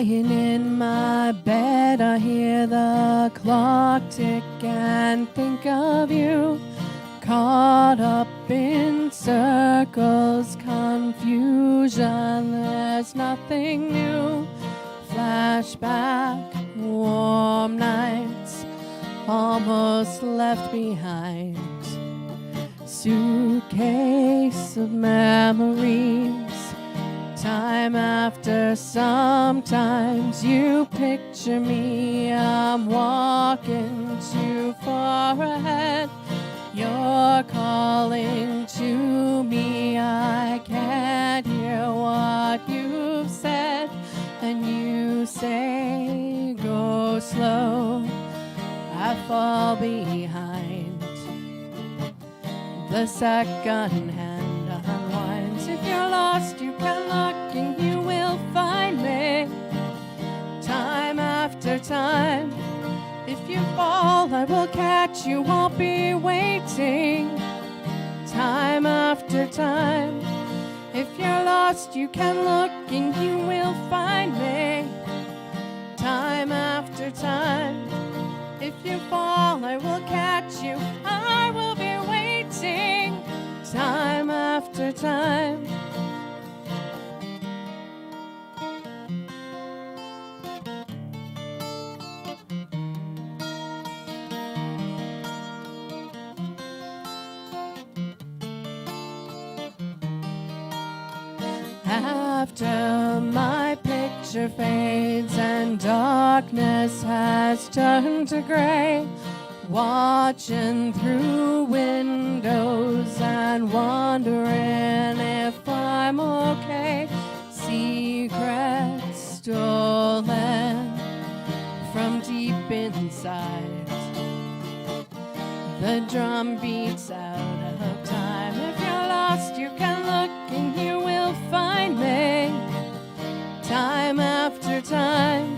Lying in my bed, I hear the clock tick and think of you. Caught up in circles, confusion, there's nothing new. Flashback, warm nights, almost left behind. Suitcase of memories. Time after sometimes you picture me, I'm walking too far ahead. You're calling to me, I can't hear what you've said. And you say, go slow, I fall behind. The second hand unwinds. If you're lost, you can look and you will find me. Time after time. If you fall, I will catch you, I'll be waiting. Time after time. If you're lost, you can look and you will find me. Time after time. If you fall, I will catch you, I will be waiting. Time after time. After my picture fades and darkness has turned to gray, watching through windows and wondering if I'm okay. Secrets stolen from deep inside. The drum beats out of time. If you're lost, you can look and you will find me. Time after time.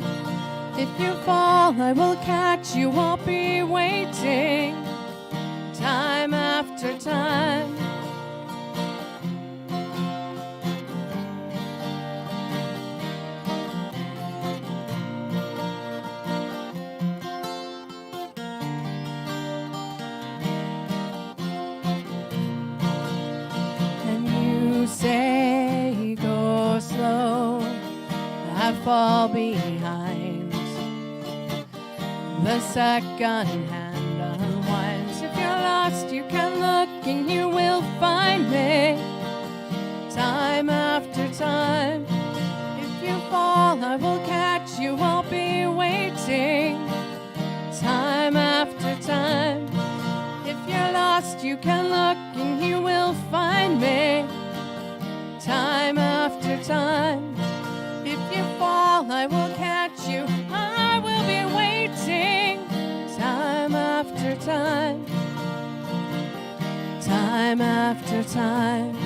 If you fall, I will catch you, I'll be waiting. Time after time. Say go slow, I fall behind. The second hand unwinds. If you're lost, you can look and you will find me. Time after time. If you fall, I will catch you, I'll be waiting. Time after time. If you're lost, you can look and you will find me. Time after time. If you fall, I will catch you, I will be waiting. Time after time. Time after time.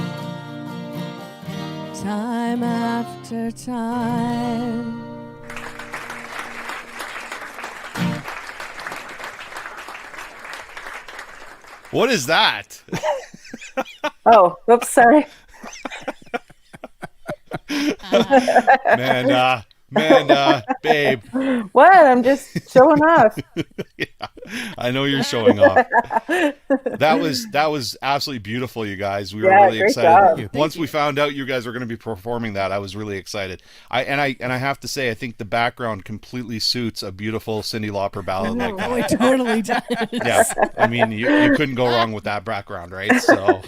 Time after time. What is that? Oh, whoops, sorry. Babe. What? I'm just showing off. Yeah, I know you're showing off. That was absolutely beautiful, you guys. We were really excited. Job. Once we found out you guys were going to be performing that, I was really excited. I have to say, I think the background completely suits a beautiful Cyndi Lauper ballad like that. Oh, it totally does. Yeah, I mean, you couldn't go wrong with that background, right? So,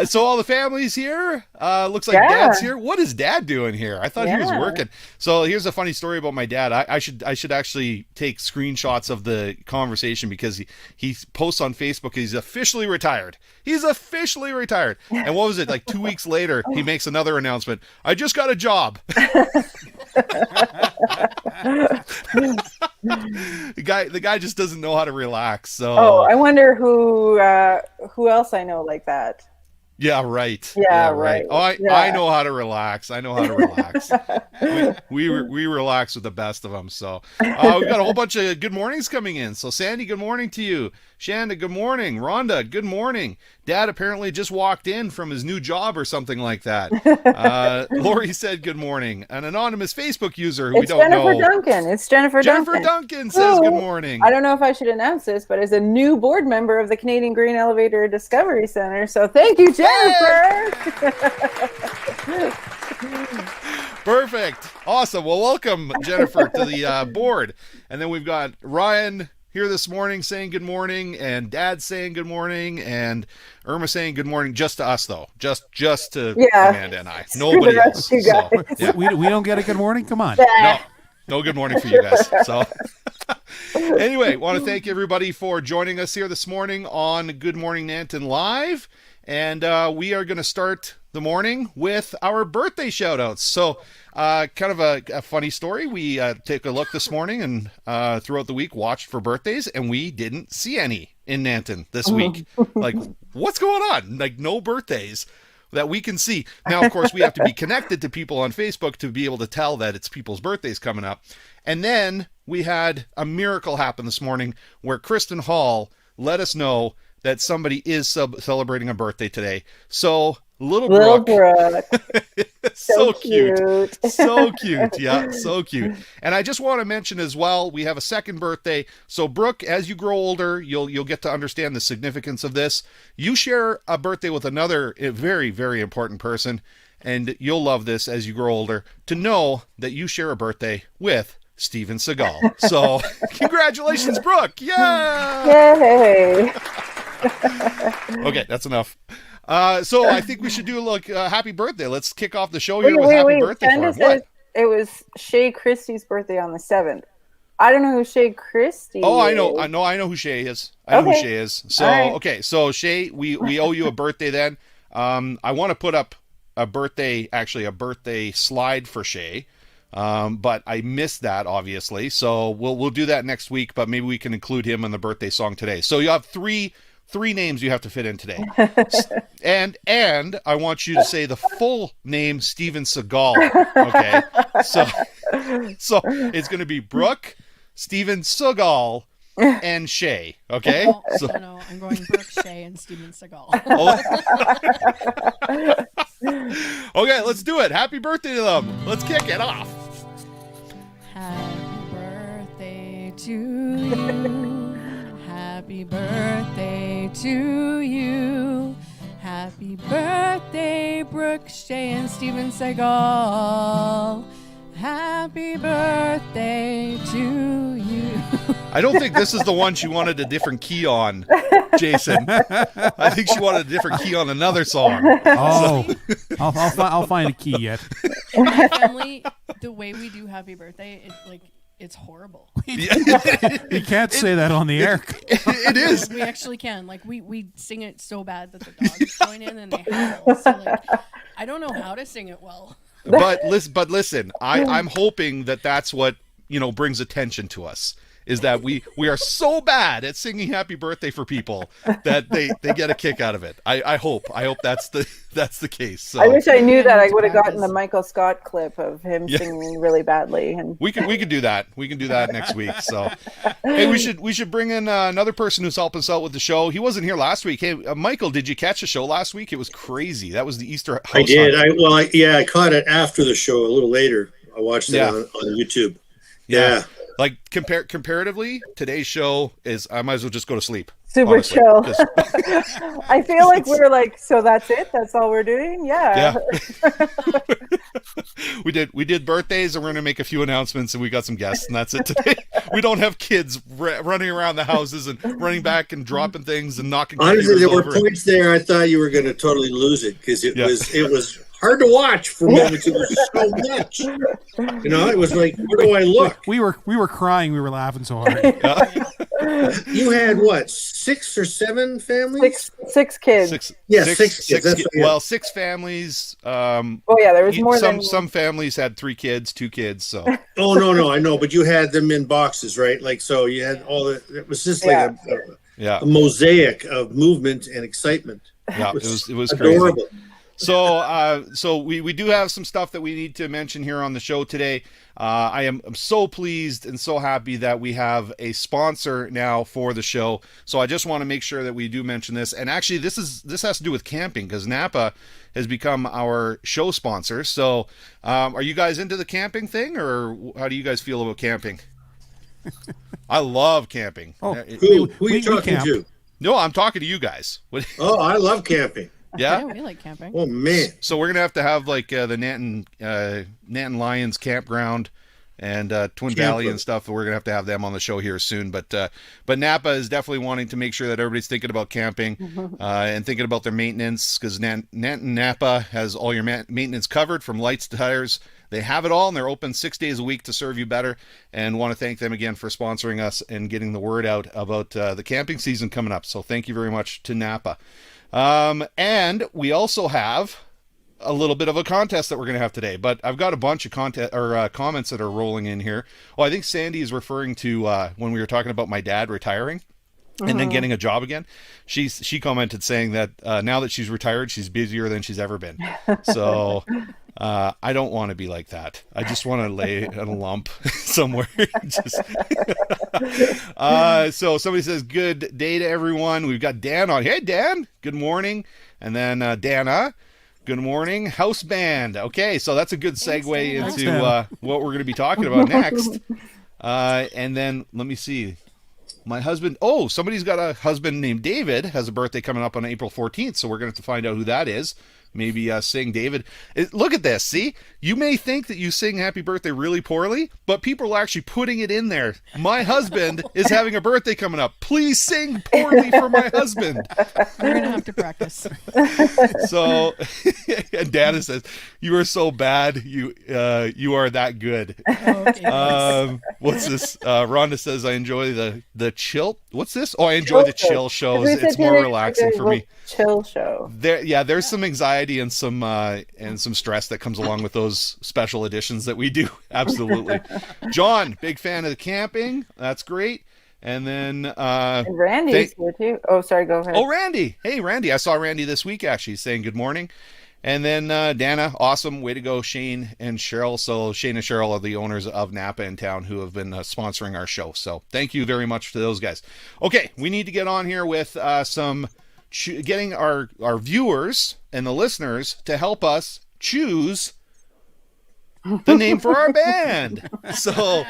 so all the family's here. Looks like Dad's here. What is Dad doing here? I thought he was working. So here's a funny story about my dad. I should actually take screenshots of the conversation because he posts on Facebook he's officially retired. He's officially retired. And what was it, like 2 weeks later, he makes another announcement. I just got a job. The guy just doesn't know how to relax. So I wonder who else I know like that. Yeah, right. Yeah, right. Oh, I Yeah. know how to relax. I know how to relax. we relax with the best of them. So we've got a whole bunch of good mornings coming in. So Sandy, good morning to you. Shanda, good morning. Rhonda, good morning. Dad apparently just walked in from his new job or something like that. Lori said good morning. An anonymous Facebook user who we don't Jennifer know. Duncan. It's Jennifer Duncan says good morning. I don't know if I should announce this, but is a new board member of the Canadian Green Elevator Discovery Center. So thank you, Jennifer. Perfect. Awesome. Well, welcome, Jennifer, to the board. And then we've got Ryan here this morning saying good morning, and Dad saying good morning, and Irma saying good morning, just to us, though. Just to Amanda and I. Nobody else. So, yeah. we don't get a good morning? Come on. No good morning for you guys. So anyway, want to thank everybody for joining us here this morning on Good Morning Nanton Live. And we are going to start the morning with our birthday shout outs. So kind of a funny story. We take a look this morning and throughout the week watched for birthdays, and we didn't see any in Nanton this week. Like, what's going on? Like, no birthdays that we can see. Now, of course, we have to be connected to people on Facebook to be able to tell that it's people's birthdays coming up. And then we had a miracle happen this morning where Kristen Hall let us know that somebody is celebrating a birthday today. So little Brooke. So cute. So cute. Yeah, so cute. And I just want to mention as well, we have a second birthday. So Brooke, as you grow older, you'll get to understand the significance of this. You share a birthday with another very, very important person, and you'll love this as you grow older to know that you share a birthday with Steven Seagal. So congratulations, Brooke. Yeah. Yay. Okay, that's enough. So I think we should do happy birthday. Let's kick off the show here with happy birthday for him. What? It was Shay Christie's birthday on the 7th. I don't know who Shay Christie is. I know who Shay is. I know who Shay is. So right. Okay, so Shay, we owe you a birthday then. I want to put up a birthday slide for Shay. But I missed that obviously. So we'll do that next week, but maybe we can include him in the birthday song today. So you have three names you have to fit in today. and I want you to say the full name Steven Seagal. Okay. So it's going to be Brooke, Steven Seagal, and Shay. Okay. No, I'm going Brooke, Shay, and Steven Seagal. Okay, let's do it. Happy birthday to them. Let's kick it off. Happy birthday to you. Happy birthday to you. Happy birthday, Brooke, Shay, and Steven Seagal. Happy birthday to you. I don't think this is the one she wanted a different key on, Jason. I think she wanted a different key on another song. Oh, I'll find a key yet. In my family, the way we do happy birthday, it's horrible. You can't say that on the air. It is. We actually can. We sing it so bad that the dogs join in and they howl. So I don't know how to sing it well. But listen, I'm hoping that that's what brings attention to us. Is that we are so bad at singing happy birthday for people that they get a kick out of it. I hope that's the case. So I wish I knew that. I would have gotten the Michael Scott clip of him singing really badly. And we could do that. We can do that next week. So hey, we should bring in another person who's helping us out with the show. He wasn't here last week. Hey, Michael, did you catch the show last week? It was crazy. That was the Easter house I did. hunt. I caught it after the show a little later. I watched it on YouTube. Yeah. Like comparatively, today's show is I might as well just go to sleep. Super honestly. chill. I feel like we're so that's it? That's all we're doing? Yeah. We did birthdays, and we're going to make a few announcements, and we got some guests, and that's it today. We don't have kids running around the houses and running back and dropping things and knocking Honestly, there were over. points there I thought you were going to totally lose it because it was hard to watch for moments. It was so much. It was like, where do I look? We were crying. We were laughing so hard. You had what, 6 or 7 families? Six kids. Six kids. Well, 6 families. There was more some families had 3 kids, 2 kids. So. Oh no, I know, but you had them in boxes, right? So you had all the. It was just like a mosaic of movement and excitement. Yeah, it was adorable. crazy. So we do have some stuff that we need to mention here on the show today. I'm so pleased and so happy that we have a sponsor now for the show. So I just want to make sure that we do mention this. And actually, this has to do with camping, because Napa has become our show sponsor. So are you guys into the camping thing, or how do you guys feel about camping? I love camping. Who are you talking to? No, I'm talking to you guys. Oh, I love camping. Yeah, we like camping. Oh man! So we're gonna have like the Nanton Lions campground and Twin Valley and stuff. We're gonna have to have them on the show here soon. But Napa is definitely wanting to make sure that everybody's thinking about camping and thinking about their maintenance, because Nanton Napa has all your maintenance covered, from lights to tires. They have it all, and they're open 6 days a week to serve you better. And want to thank them again for sponsoring us and getting the word out about the camping season coming up. So thank you very much to Napa. And we also have a little bit of a contest that we're going to have today, but I've got a bunch of comments that are rolling in here. Oh, I think Sandy is referring to when we were talking about my dad retiring and then getting a job again. She commented saying that now that she's retired, she's busier than she's ever been. So I don't want to be like that. I just want to lay in a lump somewhere. So somebody says, good day to everyone. We've got Dan on. Hey, Dan. Good morning. And then Dana. Good morning. House band. Okay, so that's a good segue into what we're going to be talking about next. And then let me see. My husband, somebody's got a husband named David, has a birthday coming up on April 14th, so we're going to have to find out who that is. Maybe sing David. Look at this, see? You may think that you sing happy birthday really poorly, but people are actually putting it in there. My husband is having a birthday coming up. Please sing poorly for my husband. We're going to have to practice. So, and Dana says, you are so bad, you are that good. Oh, okay. What's this? Rhonda says, I enjoy the chill. What's this? Oh, I enjoy the chill shows. It's more relaxing for me. Chill show. There's some anxiety and some stress that comes along with those special editions that we do. Absolutely. John, big fan of the camping. That's great. And then and Randy's here too. Oh, sorry, go ahead. Oh, Randy. Hey, Randy. I saw Randy this week actually saying good morning. And then Dana, awesome. Way to go, Shane and Cheryl. So Shane and Cheryl are the owners of Napa in town who have been sponsoring our show. So thank you very much to those guys. Okay, we need to get on here with getting our viewers and the listeners to help us choose the name for our band. So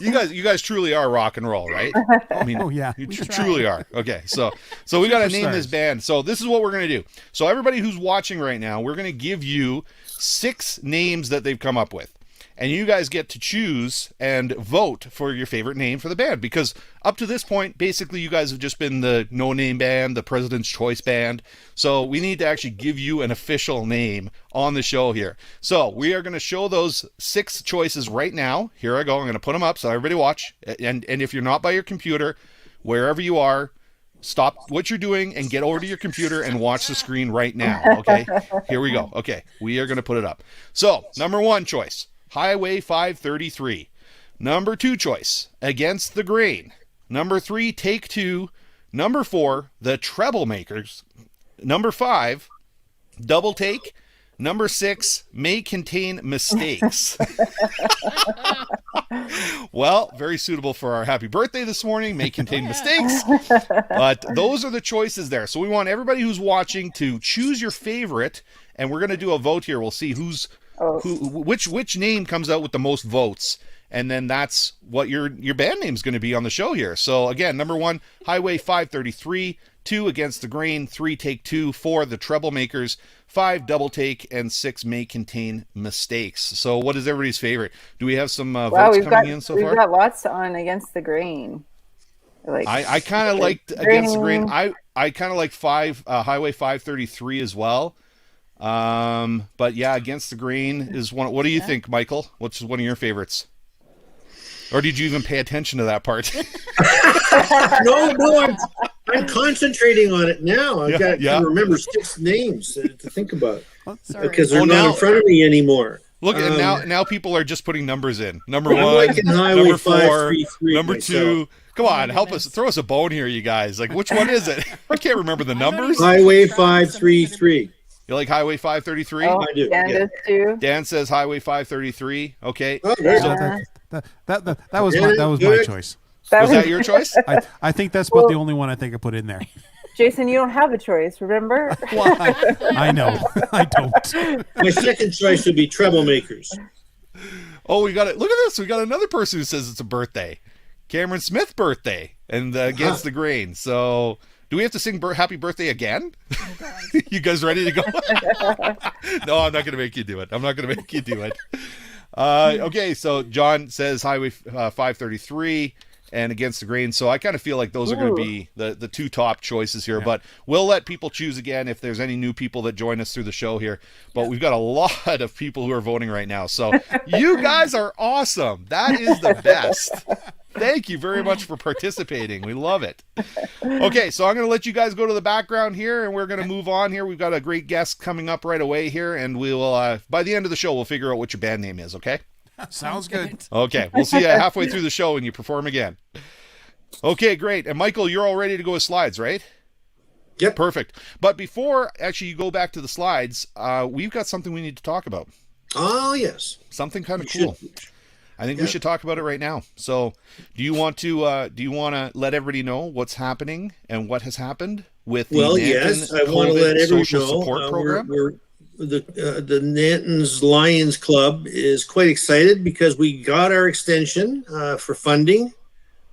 you guys truly are rock and roll, right? I mean, you truly are. Okay, so we got to name this band. So this is what we're going to do. So everybody who's watching right now, we're going to give you 6 names that they've come up with. And you guys get to choose and vote for your favorite name for the band. Because up to this point, basically, you guys have just been the no-name band, the President's Choice band. So we need to actually give you an official name on the show here. So we are going to show those 6 choices right now. Here I go. I'm going to put them up so everybody watch. And if you're not by your computer, wherever you are, stop what you're doing and get over to your computer and watch the screen right now. Okay? Here we go. Okay. We are going to put it up. So, number 1 choice. Highway 533. Number 2 choice, Against the Grain. Number 3, Take 2. Number 4, The Treblemakers. Number 5, Double Take. Number 6, May Contain Mistakes. Well, very suitable for our happy birthday this morning. May contain mistakes. But those are the choices there. So we want everybody who's watching to choose your favorite, and we're going to do a vote here. We'll see which name comes out with the most votes, and then that's what your band name is going to be on the show here. So again, number 1, Highway 533, 2, Against the Grain, 3, Take 2, 4, The Treblemakers, 5, Double Take, and 6, May Contain Mistakes. So what is everybody's favorite? Do we have some votes coming in so far? We've got lots on Against the Grain. I kind of liked Against the Grain. I kind of like Highway 533 as well. But yeah, Against the Grain is one. What do you think, Michael? What's one of your favorites? Or did you even pay attention to that part? No, I'm concentrating on it now. I've got to remember 6 names to think about because they're not in front of me anymore. Look, and now people are just putting numbers in. Number 1, number 4, number 2. Come on, help us. Throw us a bone here, you guys. Like, which one is it? I can't remember the numbers. Highway 533. You like Highway 533? Oh, I do, Dan yeah. does too. Dan says Highway 533. Okay. Oh, there you go. That was my choice. Was that your choice? I think that's about the only one I think I put in there. Jason, you don't have a choice, remember? Well, I know. I don't. My second choice would be Troublemakers. Oh, we got it. Look at this. We got another person who says it's a birthday. Cameron Smith birthday and Against the Grain. So do we have to sing happy birthday again? You guys ready to go? No, I'm not going to make you do it. Okay, so John says Highway 533 and Against the Grain. So I kind of feel like those are going to be the two top choices here. Yeah. But we'll let people choose again if there's any new people that join us through the show here. But we've got a lot of people who are voting right now. So you guys are awesome. That is the best. Thank you very much for participating. We love it. Okay, so I'm going to let you guys go to the background here, and we're going to move on here. We've got a great guest coming up right away here, and we will, by the end of the show, we'll figure out what your band name is, okay? Sounds good. Okay, we'll see you halfway through the show when you perform again. Okay, great. And Michael, you're all ready to go with slides, right? Yep. Perfect. But before actually you go back to the slides, we've got something we need to talk about. Oh, yes. Something kind of cool. I think we should talk about it right now. So, do you want to let everybody know what's happening and what has happened with the Nanton yes, I want to let everybody social know support program? The Nanton's Lions Club is quite excited because we got our extension for funding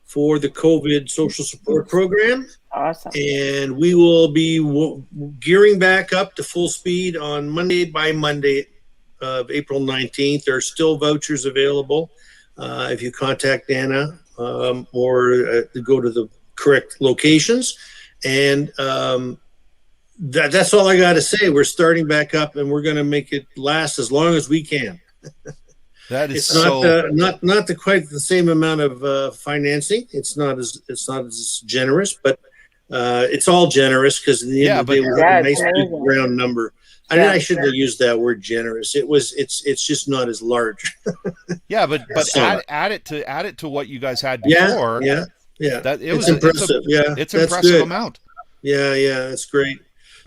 for the COVID social support program. Awesome. And we will be gearing back up to full speed on Monday of April 19th. There are still vouchers available if you contact Anna or go to the correct locations. And that's all I got to say. We're starting back up, and we're going to make it last as long as we can. That is not quite the same amount of financing. It's not as generous, but it's all generous because in the end of the day, we have a nice big round number. I shouldn't have used that word generous. It's just not as large. Yeah, but add it to what you guys had before. Yeah. It's impressive. It's an impressive amount. Yeah, it's great.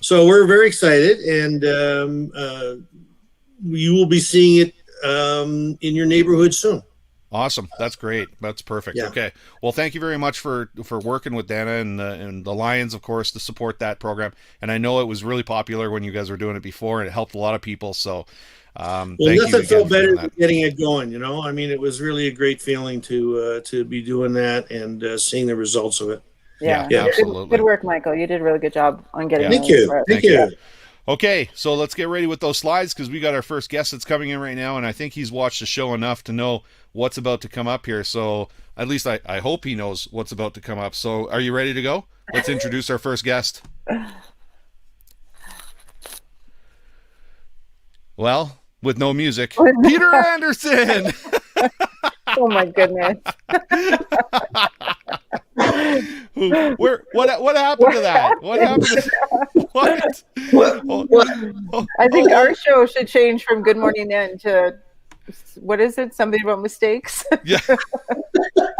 So we're very excited, and you will be seeing it in your neighborhood soon. Awesome. That's great. That's perfect. Yeah. Okay. Well, thank you very much for working with Dana and the Lions, of course, to support that program. And I know it was really popular when you guys were doing it before, and it helped a lot of people. So, nothing felt better than getting it going. I mean, it was really a great feeling to be doing that and seeing the results of it. Yeah, absolutely. Good work, Michael. You did a really good job on getting. Thank you. Thank you. Okay, so let's get ready with those slides because we got our first guest that's coming in right now, and I think he's watched the show enough to know what's about to come up here. So at least I hope he knows what's about to come up. So are you ready to go? Let's introduce our first guest. Well, with no music, Peter Anderson. Oh my goodness. What happened to that? What happened to what? I think our show should change from Good Morning Nanton to what is it? Something about mistakes? Yeah. I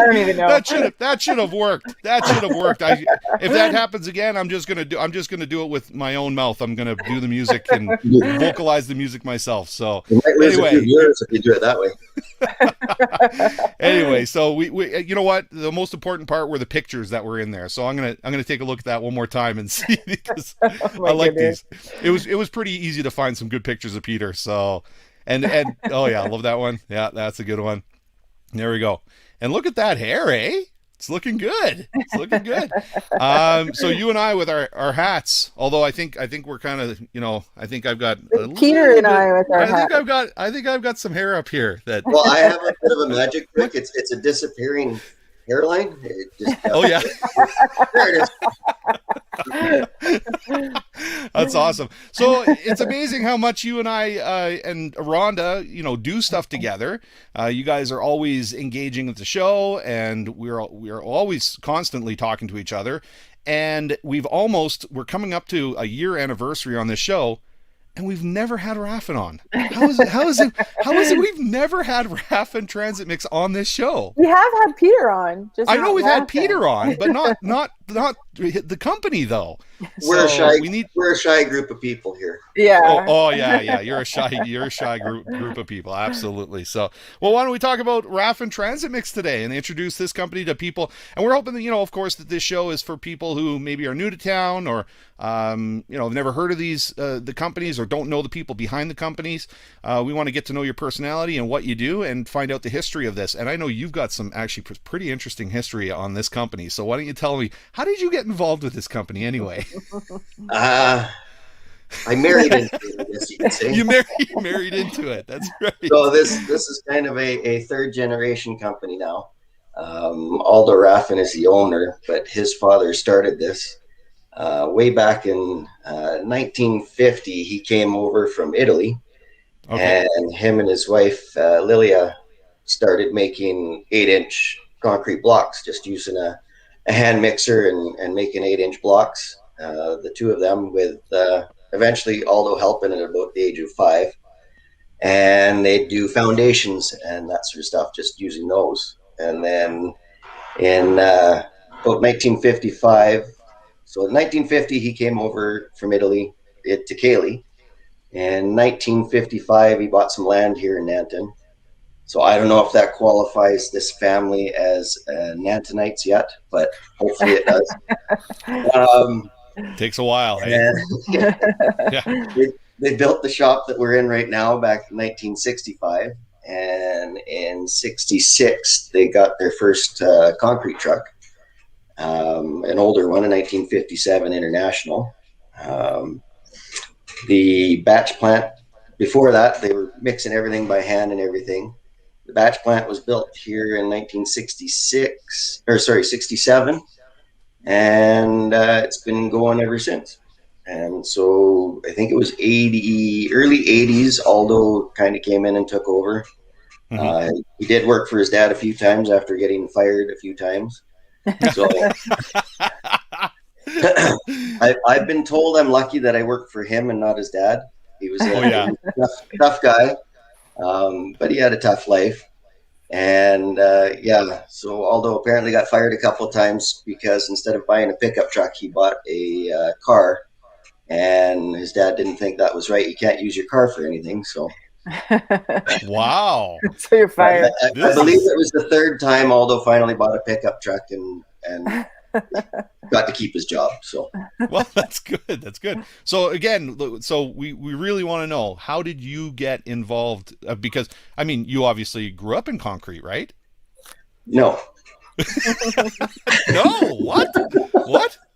don't even know. That should have worked. If that happens again, I'm just gonna do it with my own mouth. I'm gonna do the music and vocalize the music myself. So you might lose a few viewers if you do it that way. Anyway, so we you know what? The most important part were the pictures that were in there. So I'm gonna take a look at that one more time and see because I like these. It was pretty easy to find some good pictures of Peter. So and oh yeah, I love that one. Yeah, that's a good one. There we go. And look at that hair, eh? It's looking good. So you and I with our hats, although I think we're kind of, I think I've got Peter and I with our hats. I think I've got some hair up here that. Well, I have a bit of a magic trick. It's a disappearing hairline. Oh yeah. There it is. That's awesome. So it's amazing how much you and I and Rhonda, do stuff together. You guys are always engaging with the show, and we're always constantly talking to each other. And we're coming up to a year anniversary on this show, and we've never had Raffin on. How is it we've never had Raffin Transit Mix on this show? We have had Peter on. Just I know not we've had Raffin. Peter on, but not the company though. We're So we're a shy group of people here. Yeah. Oh yeah. You're a shy group of people. Absolutely. So, well, why don't we talk about Raffin Transit Mix today and introduce this company to people? And we're hoping that, of course, that this show is for people who maybe are new to town or, have never heard of the companies or don't know the people behind the companies. We want to get to know your personality and what you do and find out the history of this. And I know you've got some actually pretty interesting history on this company. So why don't you tell me, how did you get involved with this company anyway? I married into it, I guess you could say. You married into it. That's right. So this is kind of a third generation company now. Aldo Raffin is the owner, but his father started this way back in 1950. He came over from Italy, and him and his wife Lilia started making 8-inch concrete blocks, just using a hand mixer and making 8-inch blocks. The two of them with eventually Aldo helping at about the age of 5. And they do foundations and that sort of stuff, just using those. And then in about 1955, so in 1950, he came over from Italy to Cayley. In 1955, he bought some land here in Nanton. So I don't know if that qualifies this family as Nantonites yet, but hopefully it does. Takes a while, hey? Yeah. They built the shop that we're in right now back in 1965, and in 66 they got their first concrete truck, an older one, a 1957 International. The batch plant, before that they were mixing everything by hand and everything. The batch plant was built here in 67, and it's been going ever since. And so I think it was early 80s, Aldo kind of came in and took over. Mm-hmm. He did work for his dad a few times after getting fired a few times. So I've been told I'm lucky that I worked for him and not his dad. He was a tough guy, but he had a tough life. And so Aldo apparently got fired a couple of times because instead of buying a pickup truck, he bought a car. And his dad didn't think that was right. You can't use your car for anything. So, wow. So you're fired. I believe it was the third time Aldo finally bought a pickup truck and got to keep his job. So, well, that's good. That's good. So again, we really want to know, how did you get involved? Because I mean, you obviously grew up in concrete, right? No. No. What?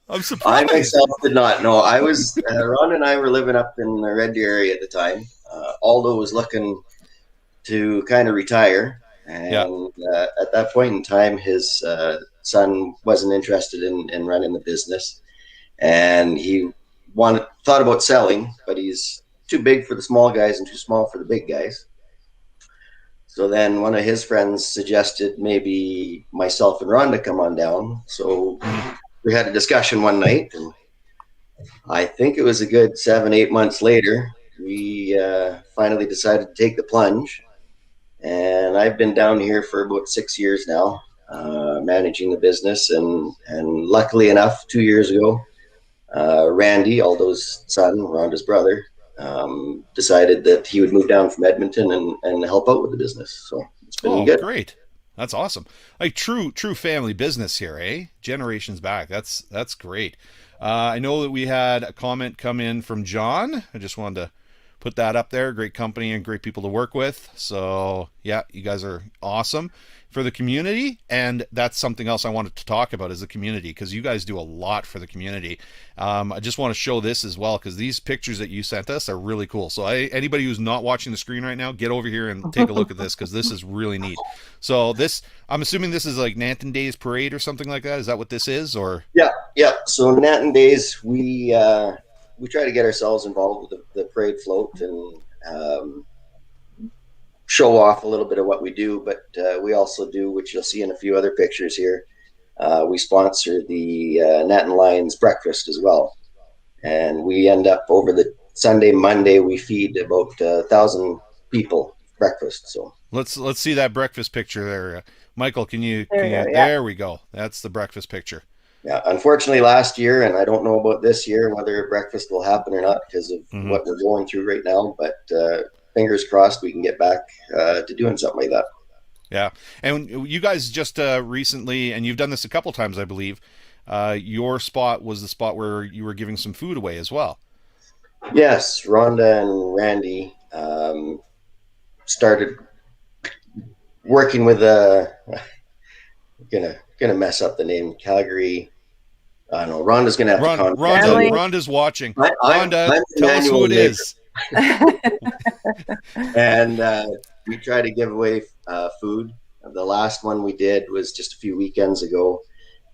I'm surprised. I myself did not know. I was Ron and I were living up in the Red Deer area at the time. Aldo was looking to kind of retire, and at that point in time, his son wasn't interested in running the business, and he thought about selling, but he's too big for the small guys and too small for the big guys. So then one of his friends suggested maybe myself and Rhonda come on down. So we had a discussion one night, and I think it was a good 7-8 months later, we finally decided to take the plunge. And I've been down here for about 6 years now, managing the business. And luckily enough, 2 years ago, Randy, Aldo's son, Rhonda's brother, decided that he would move down from Edmonton and help out with the business. So it's been good. Great. That's awesome. Like true family business here, eh? Generations back. That's great. I know that we had a comment come in from John. I just wanted to put that up there. Great company and great people to work with. So yeah, you guys are awesome for the community, and that's something else I wanted to talk about is the community, because you guys do a lot for the community. I just want to show this as well, because these pictures that you sent us are really cool. So anybody who's not watching the screen right now, get over here and take a look at this, because this is really neat. So this, I'm assuming this is like Nanton Days Parade or something like that. Is that what this is? Or yeah. So Nanton Days, we try to get ourselves involved with the parade float and show off a little bit of what we do, but we also do, which you'll see in a few other pictures here, we sponsor the Nanton Lions breakfast as well, and we end up over the Sunday, Monday, we feed about 1,000 people breakfast. So let's see that breakfast picture there, Michael. Can you? Yeah. There we go. That's the breakfast picture. yeah, unfortunately, last year, and I don't know about this year whether breakfast will happen or not because of what we're going through right now. But fingers crossed, we can get back to doing something like that. Yeah, and you guys just recently, and you've done this a couple times, I believe. Your spot was the spot where you were giving some food away as well. Yes, Rhonda and Randy started working with gonna mess up the name, Calgary. I don't know. Rhonda's gonna have to contact Rhonda's watching. Rhonda, tell us who it is. And we try to give away food. The last one we did was just a few weekends ago,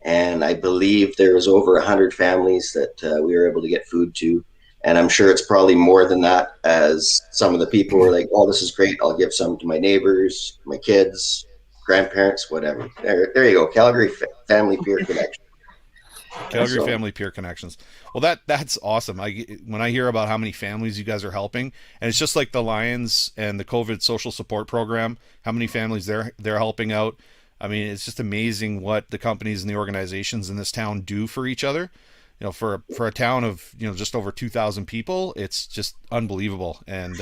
and I believe there was over 100 families that we were able to get food to. And I'm sure it's probably more than that, as some of the people were like, oh, this is great. I'll give some to my neighbors, my kids, grandparents, whatever. There you go. Calgary Family Peer Connection. Calgary Family Peer Connections. Well, that's awesome. When I hear about how many families you guys are helping, and it's just like the Lions and the COVID social support program, how many families they're helping out. I mean, it's just amazing what the companies and the organizations in this town do for each other. You know, for a town of, you know, just over 2,000 people, it's just unbelievable. And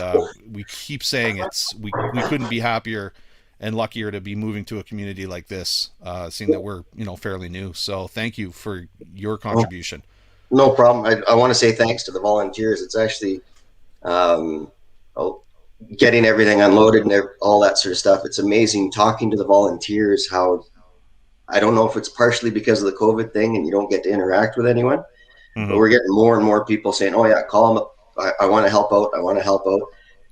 we keep saying we couldn't be happier and luckier to be moving to a community like this, seeing that we're, you know, fairly new. So thank you for your contribution. No problem. I want to say thanks to the volunteers. It's actually getting everything unloaded and all that sort of stuff. It's amazing talking to the volunteers, how I don't know if it's partially because of the COVID thing and you don't get to interact with anyone, but we're getting more and more people saying, oh yeah, call them up. I want to help out. I want to help out.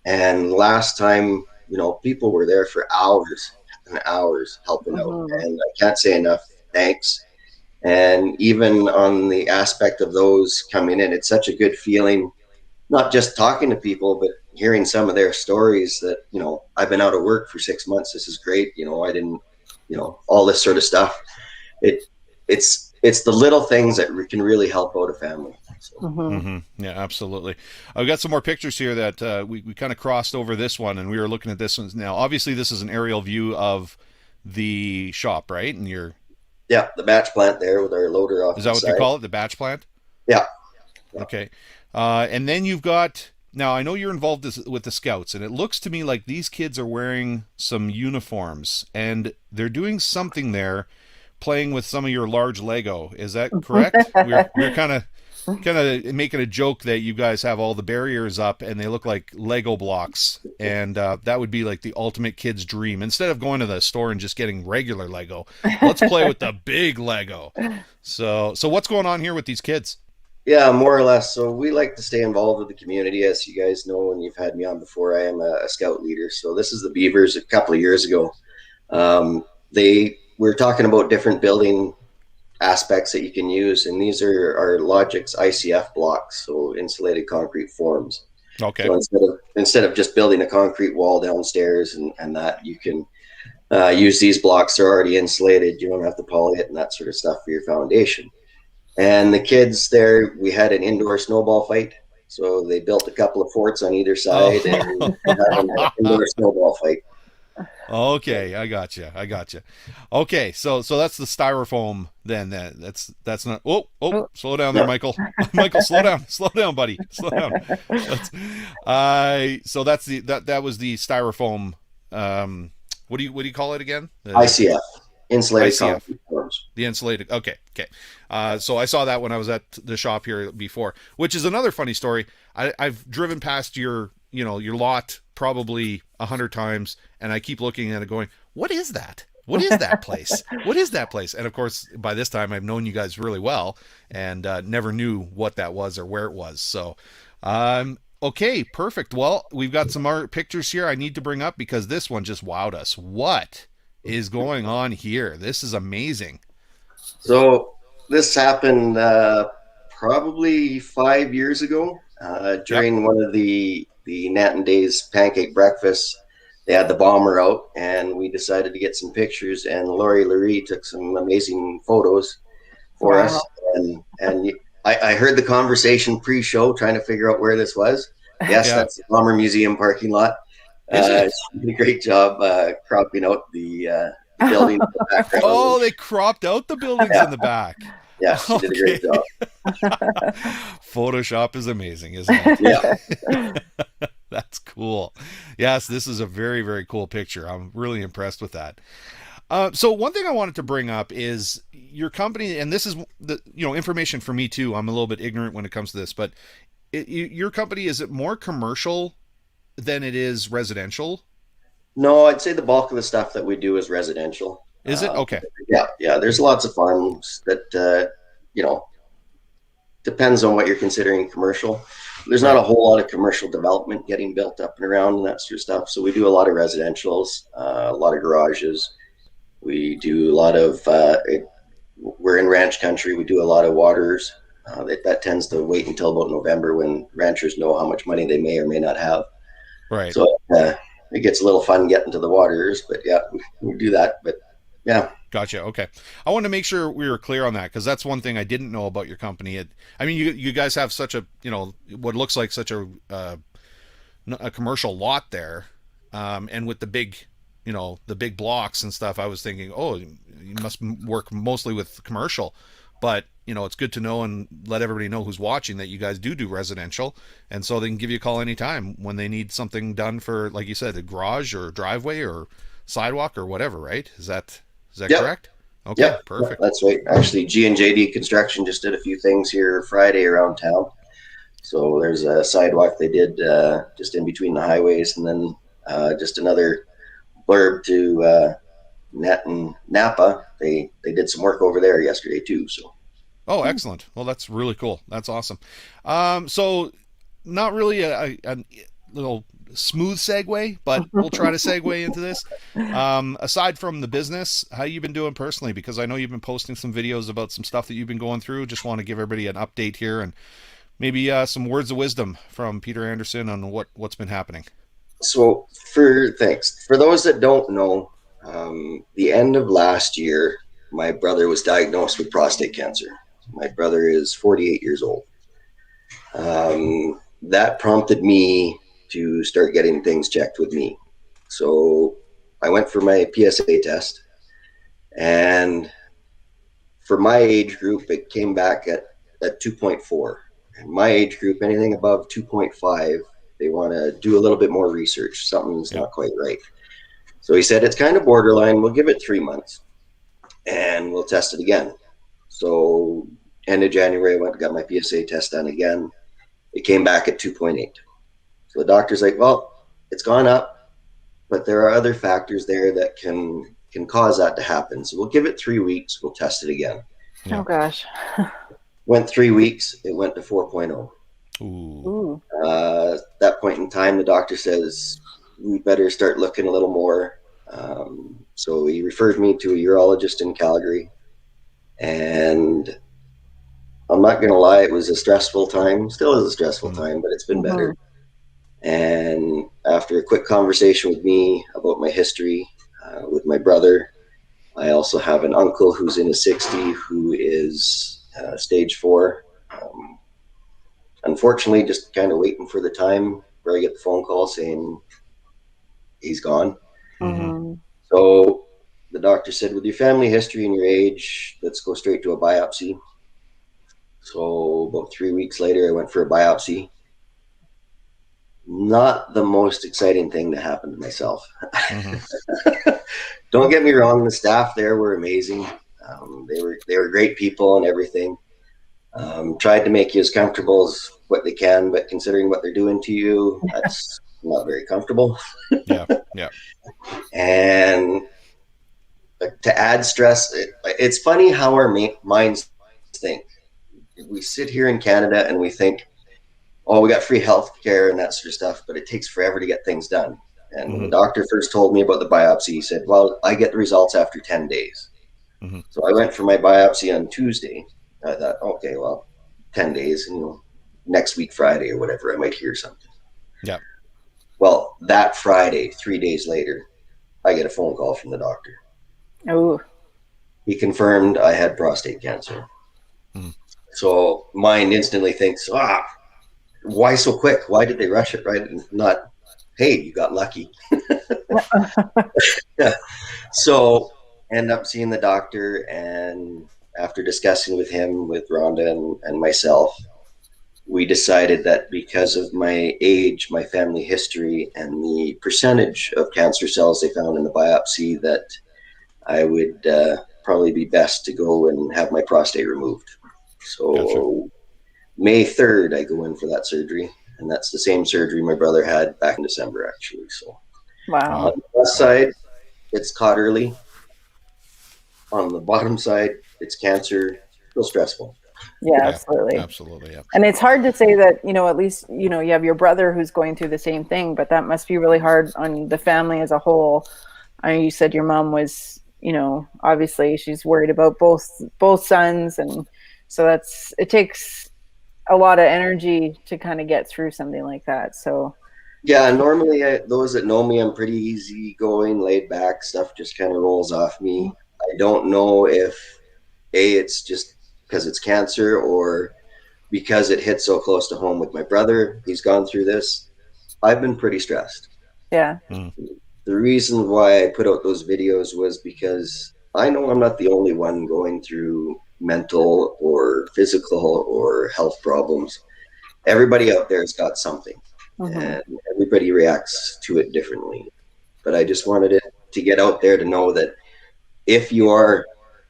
And last time, you know, people were there for hours and hours helping out. And I can't say enough thanks. And even on the aspect of those coming in, it's such a good feeling, not just talking to people, but hearing some of their stories that, you know, I've been out of work for 6 months. This is great. You know, I didn't, you know, all this sort of stuff. It's the little things that can really help out a family. So. Yeah, absolutely. I've got some more pictures here that we kind of crossed over this one, and we were looking at this one now. Obviously, this is an aerial view of the shop, right? And yeah, the batch plant there with our loader off. Is that what they call it? The batch plant? Yeah. Okay. And then you've got, now I know you're involved with the Scouts, and it looks to me like these kids are wearing some uniforms, and they're doing something there, playing with some of your large Lego. Is that correct? We're kind of making a joke that you guys have all the barriers up and they look like Lego blocks, and that would be like the ultimate kid's dream. Instead of going to the store and just getting regular Lego, let's play with the big Lego. So what's going on here with these kids? Yeah, more or less. So we like to stay involved with the community, as you guys know, and you've had me on before. I am a scout leader. So this is the Beavers a couple of years ago. We're talking about different building aspects that you can use, and these are our Logix ICF blocks, so insulated concrete forms. Okay. So instead of just building a concrete wall downstairs and that, you can use these blocks. They're already insulated. You don't have to poly it and that sort of stuff for your foundation. And the kids there, we had an indoor snowball fight. So they built a couple of forts on either side and had an indoor snowball fight. Okay, I got you. Okay, so that's the styrofoam then. That's not. Oh, slow down there, Michael. Michael, slow down, buddy, slow down. So that's that was the styrofoam. What do you call it again? ICF, insulated ICF. concrete forms. The insulated. Okay. So I saw that when I was at the shop here before, which is another funny story. I've driven past your lot probably 100 times, and I keep looking at it going, what is that? What is that place? What is that place? And of course, by this time, I've known you guys really well and never knew what that was or where it was. So, okay, perfect. Well, we've got some more pictures here I need to bring up because this one just wowed us. What is going on here? This is amazing. So this happened probably 5 years ago during one of the Nanton Days pancake breakfasts. They had the bomber out, and we decided to get some pictures, and Lori Laree took some amazing photos for us. And I heard the conversation pre-show trying to figure out where this was. Yes, Yeah. that's the Bomber Museum parking lot. Is it? She did a great job cropping out the building in the background. Oh, they cropped out the buildings in the back. Yeah, she did a great job. Photoshop is amazing, isn't it? Yeah. That's cool. Yes, this is a very, very cool picture. I'm really impressed with that. So one thing I wanted to bring up is your company, and this is the information for me too. I'm a little bit ignorant when it comes to this, but your company, is it more commercial than it is residential? No, I'd say the bulk of the stuff that we do is residential. Is it? Okay. Yeah. There's lots of farms that depends on what you're considering commercial. There's not a whole lot of commercial development getting built up and around and that sort of stuff. So we do a lot of residentials, a lot of garages. We do a lot of, we're in ranch country. We do a lot of waters. That tends to wait until about November when ranchers know how much money they may or may not have. Right. So it gets a little fun getting to the waters, but yeah, we do that. But yeah. Gotcha. Okay. I wanted to make sure we were clear on that because that's one thing I didn't know about your company. You guys have such a, what looks like such a commercial lot there. And with the big, the big blocks and stuff, I was thinking, oh, you must work mostly with commercial, but it's good to know and let everybody know who's watching that you guys do residential. And so they can give you a call anytime when they need something done for, like you said, a garage or driveway or sidewalk or whatever, right? Is that correct? Okay, yeah, perfect. That's right. Actually, G&JD Construction just did a few things here Friday around town. So there's a sidewalk they did just in between the highways, and then just another blurb to Nanton Napa. They did some work over there yesterday too. So. Oh, excellent. Well, that's really cool. That's awesome. So not really a little smooth segue, but we'll try to segue into this. Aside from the business, how you been doing personally? Because I know you've been posting some videos about some stuff that you've been going through. Just want to give everybody an update here and maybe some words of wisdom from Peter Anderson on what's been happening. So thanks. For those that don't know, the end of last year, my brother was diagnosed with prostate cancer. My brother is 48 years old. That prompted me to start getting things checked with me. So I went for my PSA test, and for my age group, it came back at 2.4. And my age group, anything above 2.5, they want to do a little bit more research. Something's not quite right. So he said, it's kind of borderline. We'll give it 3 months and we'll test it again. So end of January, I went and got my PSA test done again. It came back at 2.8. So the doctor's like, well, it's gone up, but there are other factors there that can cause that to happen. So we'll give it 3 weeks. We'll test it again. Oh gosh. Went 3 weeks. It went to 4.0. Ooh. At that point in time, the doctor says, we better start looking a little more. So he referred me to a urologist in Calgary. And I'm not going to lie, it was a stressful time. Still is a stressful time, but it's been better. And after a quick conversation with me about my history with my brother, I also have an uncle who's in his 60s who is stage 4. Unfortunately, just kind of waiting for the time where I get the phone call saying he's gone. So the doctor said, with your family history and your age, let's go straight to a biopsy. So about 3 weeks later, I went for a biopsy. Not the most exciting thing to happen to myself. Don't get me wrong, the staff there were amazing. They were great people and everything. Tried to make you as comfortable as what they can, but considering what they're doing to you, that's not very comfortable. Yeah. And to add stress, it's funny how our minds think. We sit here in Canada and we think, oh, we got free health care and that sort of stuff, but it takes forever to get things done. And when the doctor first told me about the biopsy, he said, well, I get the results after 10 days. So I went for my biopsy on Tuesday. I thought, okay, well, 10 days, and next week, Friday or whatever, I might hear something. Yeah. Well, that Friday, 3 days later, I get a phone call from the doctor. Oh. He confirmed I had prostate cancer. So mind instantly thinks, why so quick? Why did they rush it? Right? And not, hey, you got lucky. Yeah. So end up seeing the doctor, and after discussing with him, with Rhonda and myself, we decided that because of my age, my family history, and the percentage of cancer cells they found in the biopsy, that I would probably be best to go and have my prostate removed. So Gotcha. May 3rd, I go in for that surgery, and that's the same surgery my brother had back in December, actually. So Wow. on the west side, it's caught early. On the bottom side, it's cancer. Still stressful. Yeah, Yeah, absolutely. absolutely. Yeah. And it's hard to say that, at least, you have your brother who's going through the same thing, but that must be really hard on the family as a whole. I know you said your mom was, obviously she's worried about both sons. And so it takes a lot of energy to kind of get through something like that. So Yeah, normally those that know me, I'm pretty easygoing, laid back. Stuff just kind of rolls off me. I don't know if it's just because it's cancer, or because it hit so close to home with my brother. He's gone through this. I've been pretty stressed. yeah. The reason why I put out those videos was because I know I'm not the only one going through mental or physical or health problems. Everybody out there has got something, Mm-hmm. and everybody reacts to it differently. But I just wanted it to get out there to know that if you are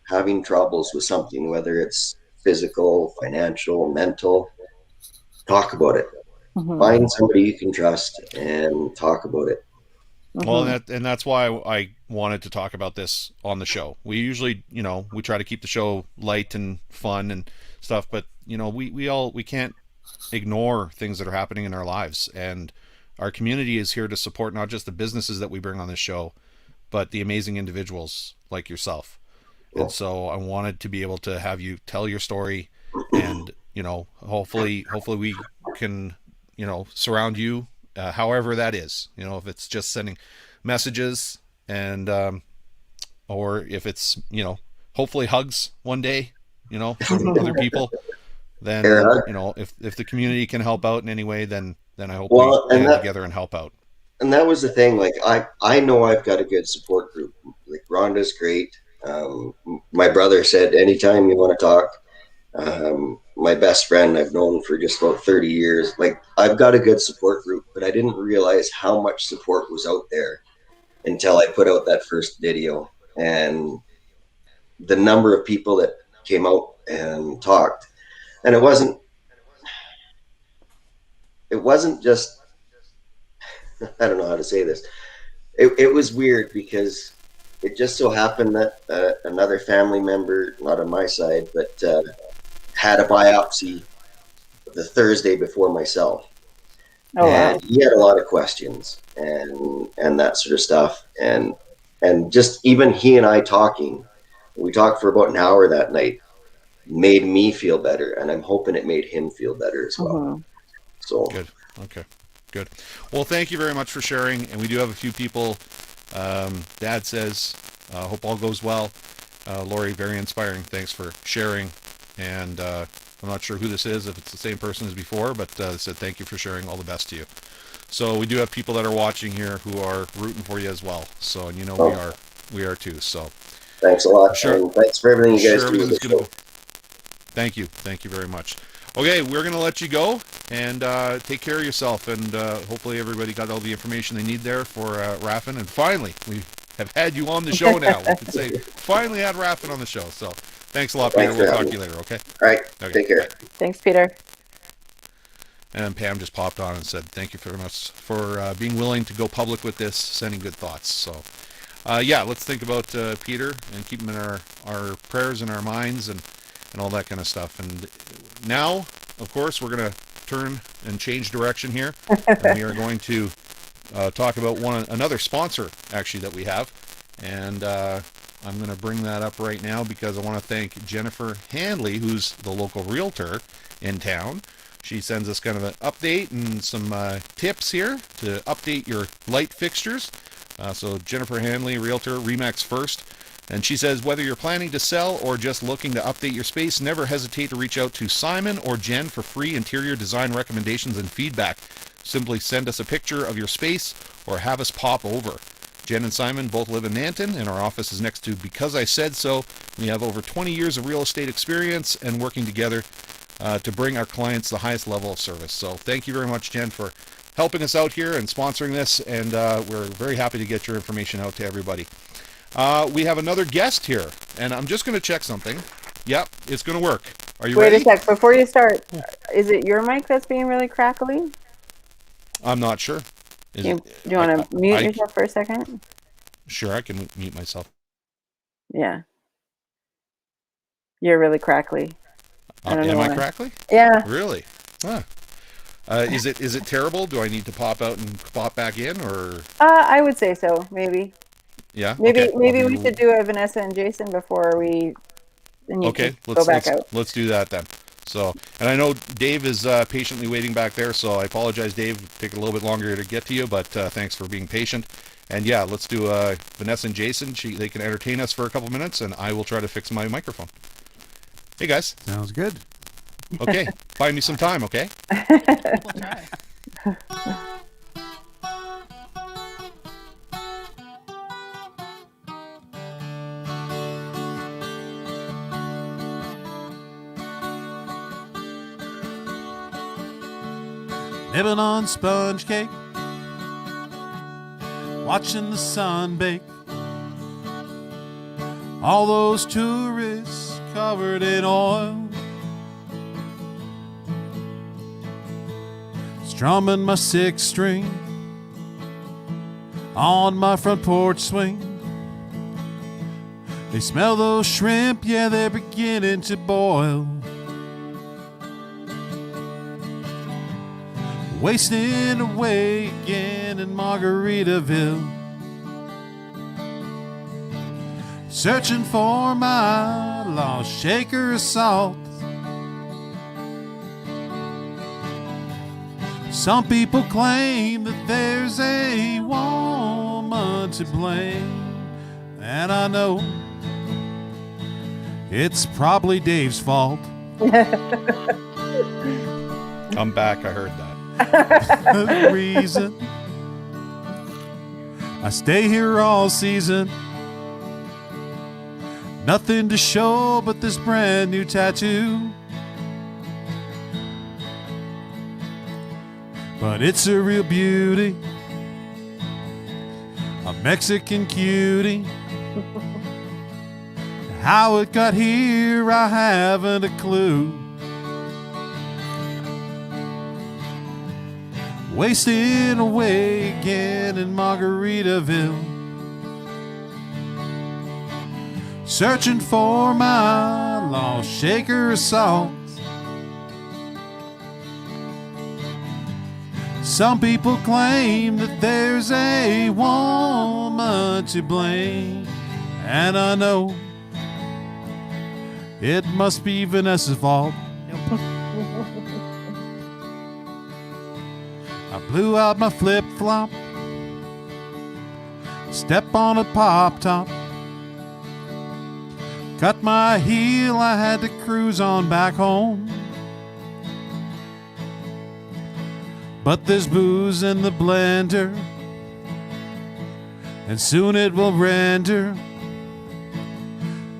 having troubles with something, whether it's physical, financial, mental, talk about it. Mm-hmm. Find somebody you can trust and talk about it. Well, Mm-hmm. and that's why I wanted to talk about this on the show. We usually, we try to keep the show light and fun and stuff, but we can't ignore things that are happening in our lives, and our community is here to support not just the businesses that we bring on this show, but the amazing individuals like yourself. And so I wanted to be able to have you tell your story, and hopefully we can surround you, however that is. If it's just sending messages, and or if it's hopefully hugs one day, from other people. Then if the community can help out in any way, then I hope we band together and help out. And that was the thing. Like I know I've got a good support group. Like Rhonda's great. My brother said, anytime you want to talk. My best friend I've known for just about 30 years. Like, I've got a good support group, but I didn't realize how much support was out there until I put out that first video. And the number of people that came out and talked. And it wasn't just, I don't know how to say this. It was weird because it just so happened that another family member, not on my side, but had a biopsy the Thursday before myself. Oh, And wow. he had a lot of questions and that sort of stuff. And just even he and I talking, we talked for about an hour that night, made me feel better. And I'm hoping it made him feel better as well. Mm-hmm. So Good. Okay. Good. Well, thank you very much for sharing. And we do have a few people. Dad says, hope all goes well. Lori, very inspiring. Thanks for sharing. And I'm not sure who this is, if it's the same person as before, but said thank you for sharing. All the best to you. So we do have people that are watching here who are rooting for you as well. So, and we are too. So thanks a lot. Sure. And thanks for everything you guys Sure, do. everything's gonna go. Thank you. Thank you very much. Okay, we're going to let you go, and take care of yourself, and hopefully everybody got all the information they need there for Raffin. And finally, we have had you on the show now. We can say, finally had Raffin on the show. So thanks a lot, Peter. We'll talk to you later, okay? All right. Okay, Take care. bye. Thanks, Peter. And Pam just popped on and said, thank you very much for being willing to go public with this, sending good thoughts. So, yeah, let's think about Peter and keep him in our prayers and our minds and all that kind of stuff. And now, of course, we're going to turn and change direction here. And we are going to talk about another sponsor, actually, that we have. And I'm going to bring that up right now because I want to thank Jennifer Handley, who's the local realtor in town. She sends us kind of an update and some tips here to update your light fixtures. So Jennifer Handley, realtor, Remax First. And she says, whether you're planning to sell or just looking to update your space, never hesitate to reach out to Simon or Jen for free interior design recommendations and feedback. Simply send us a picture of your space or have us pop over. Jen and Simon both live in Nanton, and our office is next to Because I Said So. We have over 20 years of real estate experience and working together to bring our clients the highest level of service. So thank you very much, Jen, for helping us out here and sponsoring this, and we're very happy to get your information out to everybody. We have another guest here, and I'm just going to check something. Yep, it's going to work. Are you ready? Wait a sec. Before you start, is it your mic that's being really crackly? I'm not sure. Do you want to mute yourself for a second? Sure, I can mute myself. Yeah. You're really crackly. Am I crackly? Yeah. Really? Huh. Is it terrible? Do I need to pop out and pop back in, or? I would say so. Maybe. Yeah. Maybe we should do a Vanessa and Jason before we. And you can go back out. Let's do that then. So, and I know Dave is patiently waiting back there, so I apologize, Dave. Take a little bit longer to get to you, but thanks for being patient. And yeah, let's do Vanessa and Jason. They can entertain us for a couple minutes, and I will try to fix my microphone. Hey, guys. Sounds good. Okay. Find me some time, okay? We'll try. Nibbling on sponge cake, watching the sun bake. All those tourists covered in oil, strumming my sixth string on my front porch swing. They smell those shrimp, yeah, they're beginning to boil. Wasting away again in Margaritaville, searching for my lost shaker of salt. Some people claim that there's a woman to blame, and I know it's probably Dave's fault. I'm back, I heard that. The reason I stay here all season, nothing to show but this brand new tattoo. But it's a real beauty, a Mexican cutie. How it got here, I haven't a clue. Wasting away again in Margaritaville, searching for my lost shaker of salt. Some people claim that there's a woman to blame, and I know it must be Vanessa's fault. I blew out my flip-flop, step on a pop-top, cut my heel, I had to cruise on back home. But there's booze in the blender, and soon it will render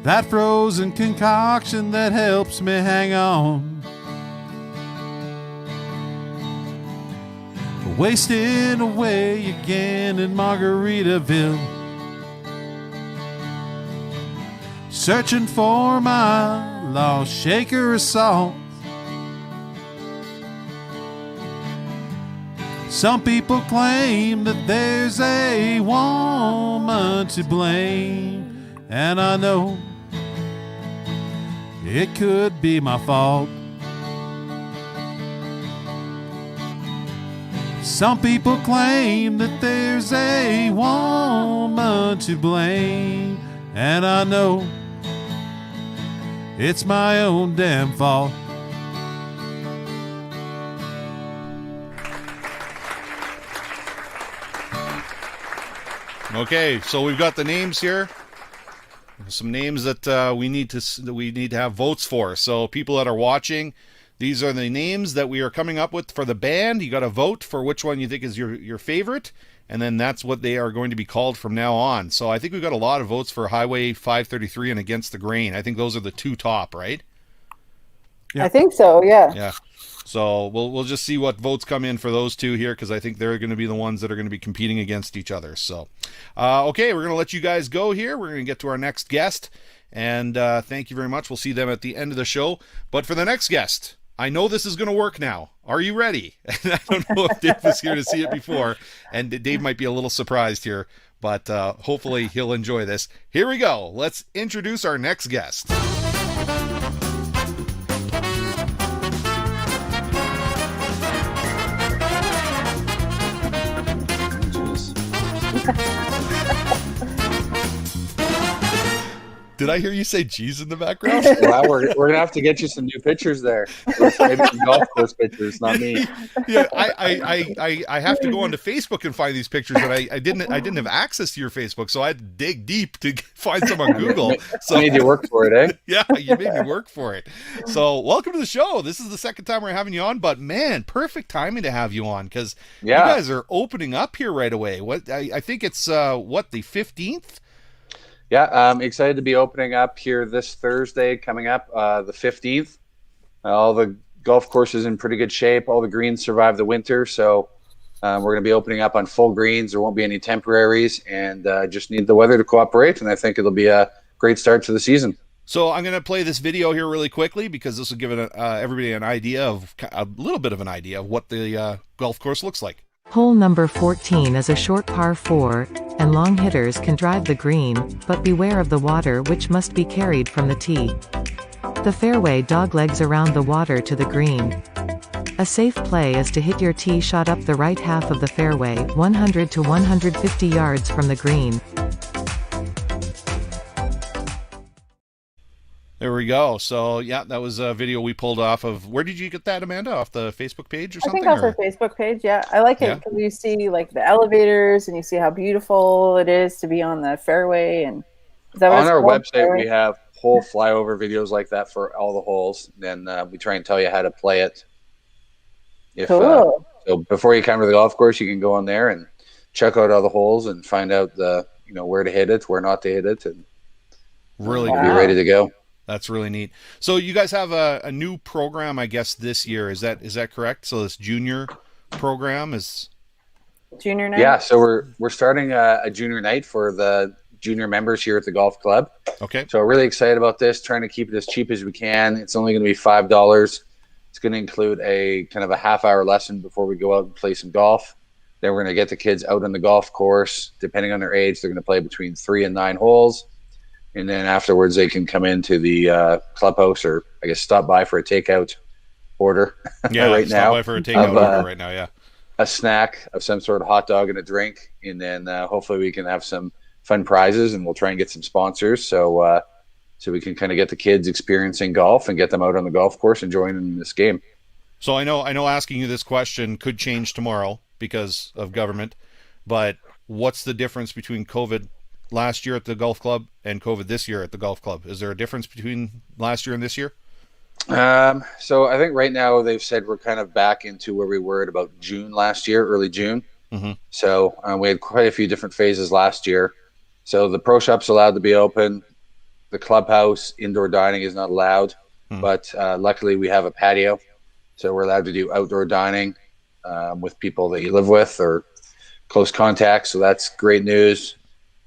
that frozen concoction that helps me hang on. Wasting away again in Margaritaville, searching for my lost shaker of salt. Some people claim that there's a woman to blame, and I know it could be my fault. Some people claim that there's a woman to blame, and I know it's my own damn fault. Okay, so we've got the names here. some names that we need to have votes for. So people that are watching, these are the names that we are coming up with for the band. You got to vote for which one you think is your favorite, and then that's what they are going to be called from now on. So I think we've got a lot of votes for Highway 533 and Against the Grain. I think those are the two top, right? Yeah. I think so. Yeah. Yeah. So we'll just see what votes come in for those two here, because I think they're going to be the ones that are going to be competing against each other. So, okay, we're going to let you guys go here. We're going to get to our next guest, and thank you very much. We'll see them at the end of the show. But for the next guest, I know this is going to work now. Are you ready? I don't know if Dave was here to see it before, and Dave might be a little surprised here, but hopefully he'll enjoy this. Here we go. Let's introduce our next guest. Did I hear you say "geez" in the background? Wow, we're gonna have to get you some new pictures there. Maybe some golf course pictures, not me. Yeah, I have to go onto Facebook and find these pictures, and I didn't have access to your Facebook, so I had to dig deep to find some on Google. So I made you work for it, eh? Yeah, you made me work for it. So welcome to the show. This is the second time we're having you on, but man, perfect timing to have you on, because you guys are opening up here right away. What I think it's the 15th. Yeah, I'm excited to be opening up here this Thursday coming up, the 15th. All the golf courses in pretty good shape. All the greens survived the winter, so we're going to be opening up on full greens. There won't be any temporaries, and just need the weather to cooperate, and I think it'll be a great start to the season. So I'm going to play this video here really quickly, because this will give everybody a little bit of an idea of what the golf course looks like. Hole number 14 is a short par 4, and long hitters can drive the green, but beware of the water, which must be carried from the tee. The fairway doglegs around the water to the green. A safe play is to hit your tee shot up the right half of the fairway, 100 to 150 yards from the green. There we go. So, yeah, that was a video we pulled off of. Where did you get that, Amanda? Off the Facebook page or something? I think off our Facebook page, yeah. I like it because you see like the elevators and you see how beautiful it is to be on the fairway. And is that on our website, we have whole flyover videos like that for all the holes. Then we try and tell you how to play it. Cool. So before you come to the golf course, you can go on there and check out all the holes and find out where to hit it, where not to hit it, and really be ready to go. That's really neat. So you guys have a new program, I guess, this year. Is that correct? So this junior program is junior night. Yeah, so we're starting a junior night for the junior members here at the golf club. Okay. So really excited about this. Trying to keep it as cheap as we can. It's only going to be $5. It's going to include a kind of a half-hour lesson before we go out and play some golf. Then we're going to get the kids out on the golf course. Depending on their age, they're going to play between 3 and 9 holes. And then afterwards, they can come into the clubhouse, or I guess stop by for a takeout order. Yeah, right stop now. by for a takeout order right now. Yeah, a snack of some sort, of hot dog and a drink, and then hopefully we can have some fun prizes, and we'll try and get some sponsors, so we can kind of get the kids experiencing golf and get them out on the golf course and joining this game. So I know asking you this question could change tomorrow because of government, but what's the difference between COVID last year at the golf club and COVID this year at the golf club? Is there a difference between last year and this year? So I think right now they've said we're kind of back into where we were at about June last year, early June. Mm-hmm. So we had quite a few different phases last year. So the pro shop's allowed to be open. The clubhouse indoor dining is not allowed, but luckily we have a patio. So we're allowed to do outdoor dining with people that you live with or close contact. So that's great news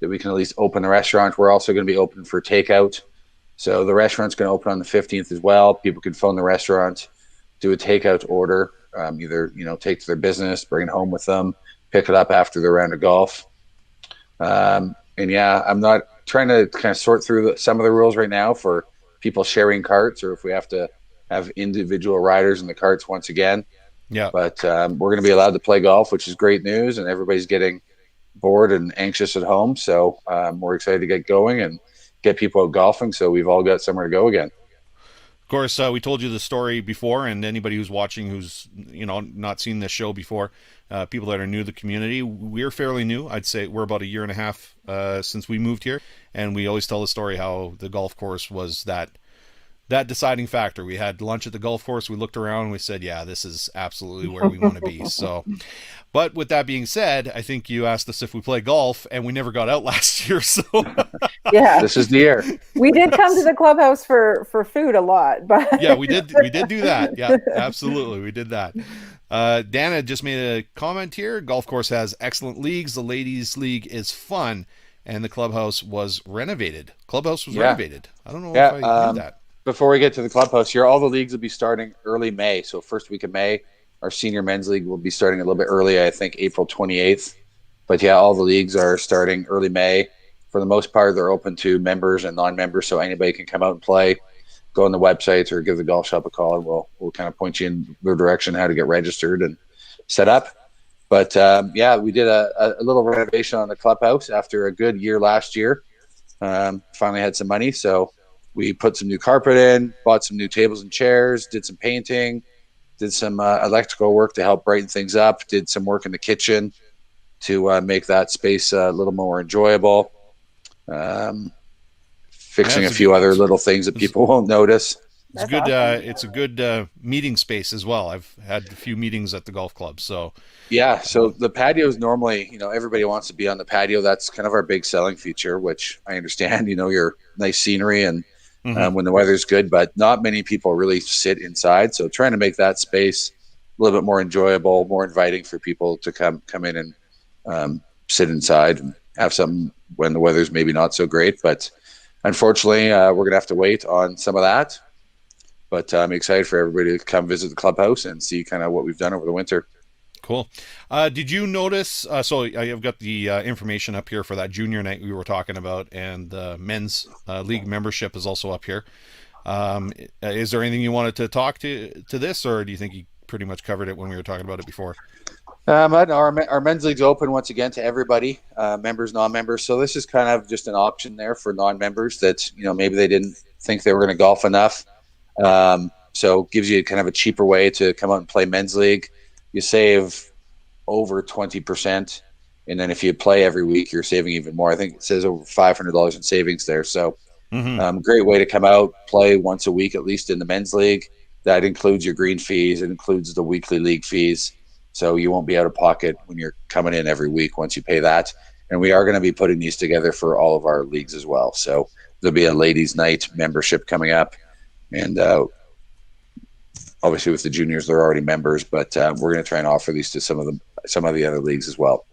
that we can at least open the restaurant. We're also going to be open for takeout. So the restaurant's going to open on the 15th as well. People can phone the restaurant, do a takeout order, either, take to their business, bring it home with them, pick it up after their round of golf. And yeah, I'm not trying to kind of sort through some of the rules right now for people sharing carts, or if we have to have individual riders in the carts once again. Yeah. But we're going to be allowed to play golf, which is great news, and everybody's getting bored and anxious at home. So we're excited to get going and get people out golfing, so we've all got somewhere to go again. course, we told you the story before, and anybody who's watching who's not seen this show before, people that are new to the community, we're fairly new. I'd say we're about a year and a half since we moved here, and we always tell the story how the golf course was that deciding factor. We had lunch at the golf course. We looked around and we said, yeah, this is absolutely where we want to be. So, but with that being said, I think you asked us if we play golf, and we never got out last year. So yeah, this is the year. We did come to the clubhouse for food a lot, but yeah, we did do that. Yeah, absolutely. We did that. Dana just made a comment here. Golf course has excellent leagues. The ladies league is fun, and the clubhouse was renovated. Renovated. I don't know if I knew that. Before we get to the clubhouse here, all the leagues will be starting early May. So first week of May, our senior men's league will be starting a little bit early, I think April 28th. But yeah, all the leagues are starting early May. For the most part, they're open to members and non-members, so anybody can come out and play. Go on the website or give the golf shop a call, and we'll kind of point you in the direction how to get registered and set up. But yeah, we did a little renovation on the clubhouse after a good year last year. Finally had some money, so we put some new carpet in, bought some new tables and chairs, did some painting, did some electrical work to help brighten things up, did some work in the kitchen to make that space a little more enjoyable. Fixing a few other little things that people won't notice. It's good. Awesome. It's a good meeting space as well. I've had a few meetings at the golf club. So yeah. So the patio is normally, everybody wants to be on the patio. That's kind of our big selling feature, which I understand. Your nice scenery and when the weather's good, but not many people really sit inside. So trying to make that space a little bit more enjoyable, more inviting for people to come in and sit inside and have something when the weather's maybe not so great. But unfortunately, we're going to have to wait on some of that. But I'm excited for everybody to come visit the clubhouse and see kind of what we've done over the winter. Cool. Did you notice, so I've got the information up here for that junior night we were talking about, and the men's league membership is also up here. Is there anything you wanted to talk to this, or do you think you pretty much covered it when we were talking about it before? Our men's league's open once again to everybody, members, non-members. So this is kind of just an option there for non-members that, maybe they didn't think they were going to golf enough. So it gives you kind of a cheaper way to come out and play men's league. You save over 20%. And then if you play every week, you're saving even more. I think it says over $500 in savings there. So great way to come out, play once a week, at least in the men's league. That includes your green fees. It includes the weekly league fees. So you won't be out of pocket when you're coming in every week once you pay that. And we are going to be putting these together for all of our leagues as well. So there'll be a ladies' night membership coming up. And obviously with the juniors, they're already members, but we're going to try and offer these to some of the other leagues as well.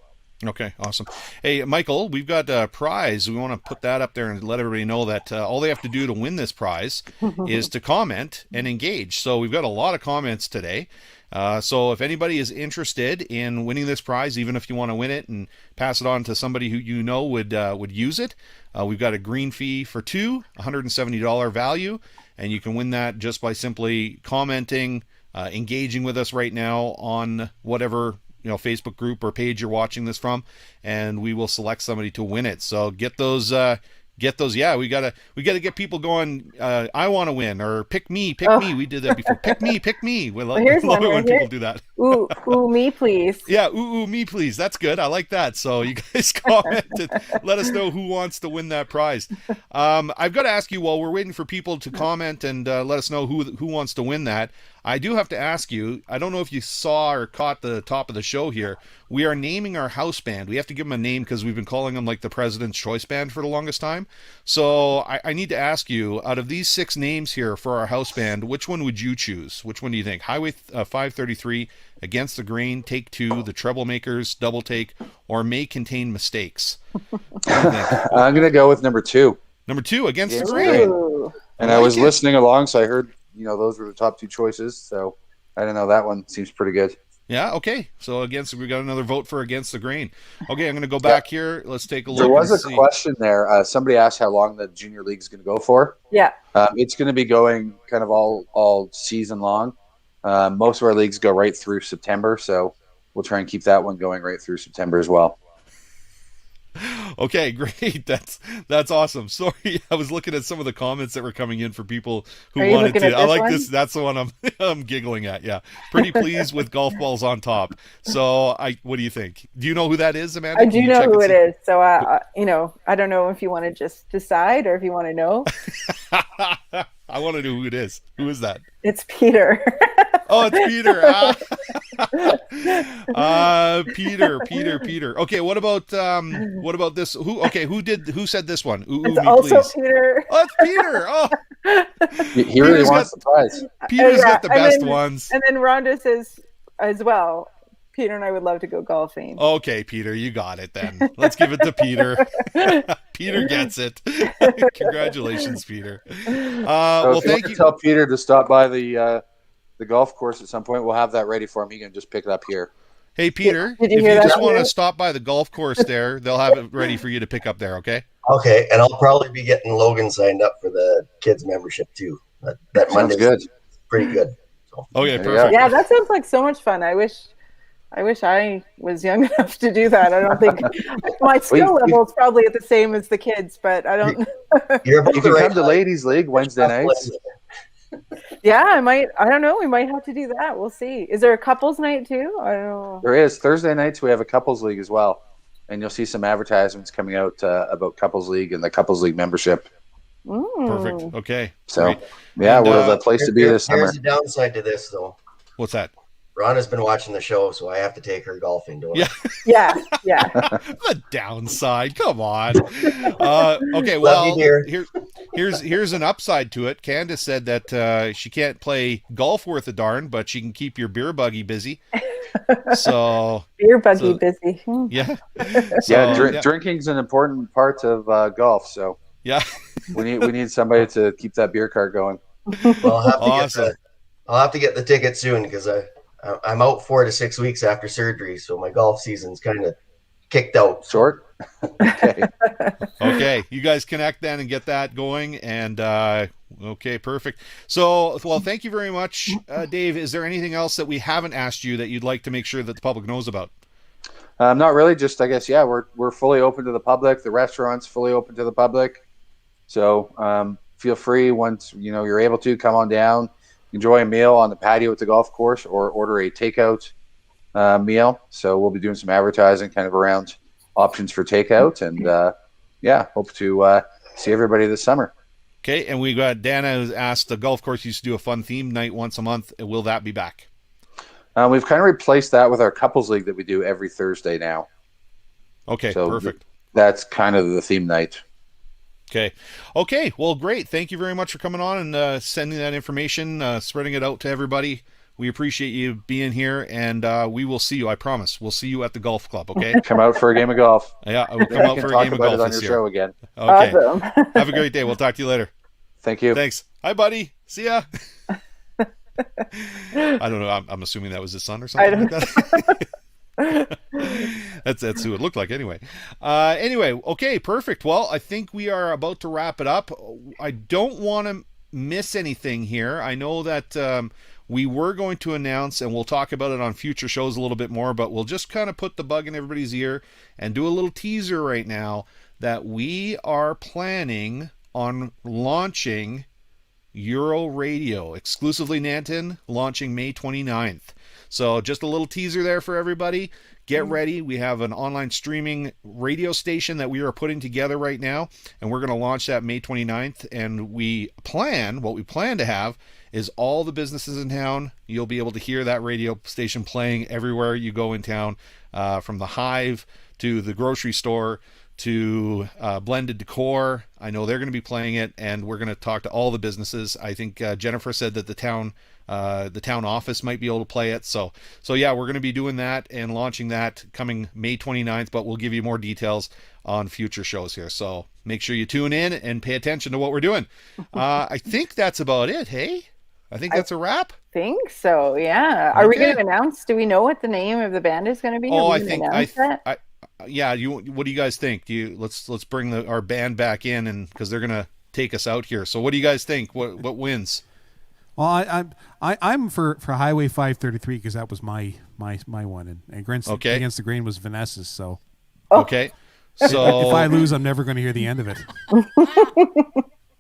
Okay, awesome. Hey, Michael, we've got a prize. We want to put that up there and let everybody know that all they have to do to win this prize is to comment and engage. So we've got a lot of comments today. So if anybody is interested in winning this prize, even if you want to win it and pass it on to somebody who would use it, we've got a green fee for two, $170 value, and you can win that just by simply commenting, engaging with us right now on whatever Facebook group or page you're watching this from, and we will select somebody to win it. So get those. Yeah, we gotta get people going. I want to win, or pick me. We did that before. Pick me. We love it when people do that. Ooh, me please. Yeah, ooh, me please. That's good. I like that. So you guys comment and let us know who wants to win that prize. I've got to ask you, while we're waiting for people to comment and let us know who wants to win that, I do have to ask you, I don't know if you saw or caught the top of the show here. We are naming our house band. We have to give them a name because we've been calling them like the President's Choice Band for the longest time. So I need to ask you, out of these 6 names here for our house band, which one would you choose? Which one do you think? Highway 533, Against the Grain, Take 2, The Troublemakers, Double Take, or May Contain Mistakes? What do you think? I'm going to go with number 2. Number 2, Against the Grain. And I was listening along, so I heard those were the top 2 choices. So I don't know. That one seems pretty good. Yeah, okay. So we got another vote for Against the Grain. Okay, I'm going to go back here. Let's take a look. There was a question there. Somebody asked how long the junior league is going to go for. Yeah. It's going to be going kind of all season long. Most of our leagues go right through September, so we'll try and keep that one going right through September as well. Okay, great. That's awesome. Sorry, I was looking at some of the comments that were coming in for people who Are you wanted looking to. at I this like one? this. That's the one I'm giggling at. Yeah, pretty pleased with golf balls on top. So, what do you think? Do you know who that is, Amanda? I Can do you know check who and it see? is. So, I don't know if you want to just decide or if you want to know. I want to know who it is. Who is that? It's Peter. Oh, it's Peter. Peter. Okay, what about this? Who said this one? Ooh, It's me, also please. Peter. Oh, it's Peter. Oh, He really wants the prize. Peter's got the and best then, ones. And then Rhonda says as well, Peter and I would love to go golfing. Okay, Peter, you got it then. Let's give it to Peter. Peter gets it. Congratulations, Peter. So Well, if you thank want you. to tell Peter to stop by the golf course at some point, we'll have that ready for him. He can just pick it up here. Hey, Peter, Did you if hear you that, just want to Peter? stop by the golf course there, they'll have it ready for you to pick up there, okay? Okay, and I'll probably be getting Logan signed up for the kids membership too. That Sounds Monday's good. pretty good. So. Okay, There you perfect. Yeah, that sounds like so much fun. I wish I was young enough to do that. I don't think my skill level is probably at the same as the kids, but I don't. You're about You the can right come to height. Ladies League Wednesday nights. Yeah, I might. I don't know. We might have to do that. We'll see. Is there a couples night too? I don't know. There is. Thursday nights we have a couples league as well. And you'll see some advertisements coming out about couples league and the couples league membership. Perfect. Okay. So, Great. yeah, And, we're the place to be this summer. There's a downside to this, though. What's that? Rhonda's been watching the show, so I have to take her golfing. Don't Yeah. Yeah. The downside. Come on. Okay. Love Well, you, dear. here's an upside to it. Candace said that she can't play golf worth a darn, but she can keep your beer buggy busy. So Beer buggy busy. yeah. Drinking's an important part of golf. So Yeah. we need somebody to keep that beer cart going. Well, Awesome. I'll have to get the ticket soon because I'm out 4 to 6 weeks after surgery, so my golf season's kind of kicked out. Short. Okay. Okay, you guys connect then and get that going. And okay, perfect. So, well, thank you very much, Dave. Is there anything else that we haven't asked you that you'd like to make sure that the public knows about? Not really. Just I guess we're fully open to the public. The restaurant's fully open to the public. So feel free once you're able to come on down, enjoy a meal on the patio at the golf course, or order a takeout meal. So we'll be doing some advertising kind of around options for takeout, and hope to see everybody this summer. Okay, and we got Dana who's asked, the golf course used to do a fun theme night once a month. Will that be back? We've kind of replaced that with our couples league that we do every Thursday now. Okay, So perfect. That's kind of the theme night. Okay, well, great. Thank you very much for coming on and sending that information, spreading it out to everybody. We appreciate you being here, and we will see you. I promise. We'll see you at the golf club, okay? Come out for a game of golf. Yeah, I will come out for a game of golf on this your year. show again. Okay. Awesome. Have a great day. We'll talk to you later. Thank you. Thanks. Hi, buddy. See ya. I don't know. I'm assuming that was his son or something like that. That's who it looked like anyway. Okay, perfect. Well, I think we are about to wrap it up. I don't want to miss anything here. I know that we were going to announce, and we'll talk about it on future shows a little bit more, but we'll just kind of put the bug in everybody's ear and do a little teaser right now that we are planning on launching Euro Radio, exclusively Nanton, launching May 29th. So just a little teaser there for everybody. Get ready. We have an online streaming radio station that we are putting together right now, and we're going to launch that May 29th. And what we plan to have is all the businesses in town. You'll be able to hear that radio station playing everywhere you go in town, from the Hive to the grocery store to Blended Decor. I know they're going to be playing it, and we're going to talk to all the businesses. I think Jennifer said that the town office might be able to play it. So yeah, we're going to be doing that and launching that coming May 29th, but we'll give you more details on future shows here. So make sure you tune in and pay attention to what we're doing. I think that's about it. Hey, I think that's a wrap. Think so. Yeah. Are we going to announce? Do we know what the name of the band is going to be? Oh, I think yeah. What do you guys think? Let's bring our band back in, and because they're gonna take us out here. So what do you guys think? What wins? Well, I'm for Highway 533 because that was my one, and Against the Grain was Vanessa's. So okay, So if I lose, I'm never going to hear the end of it.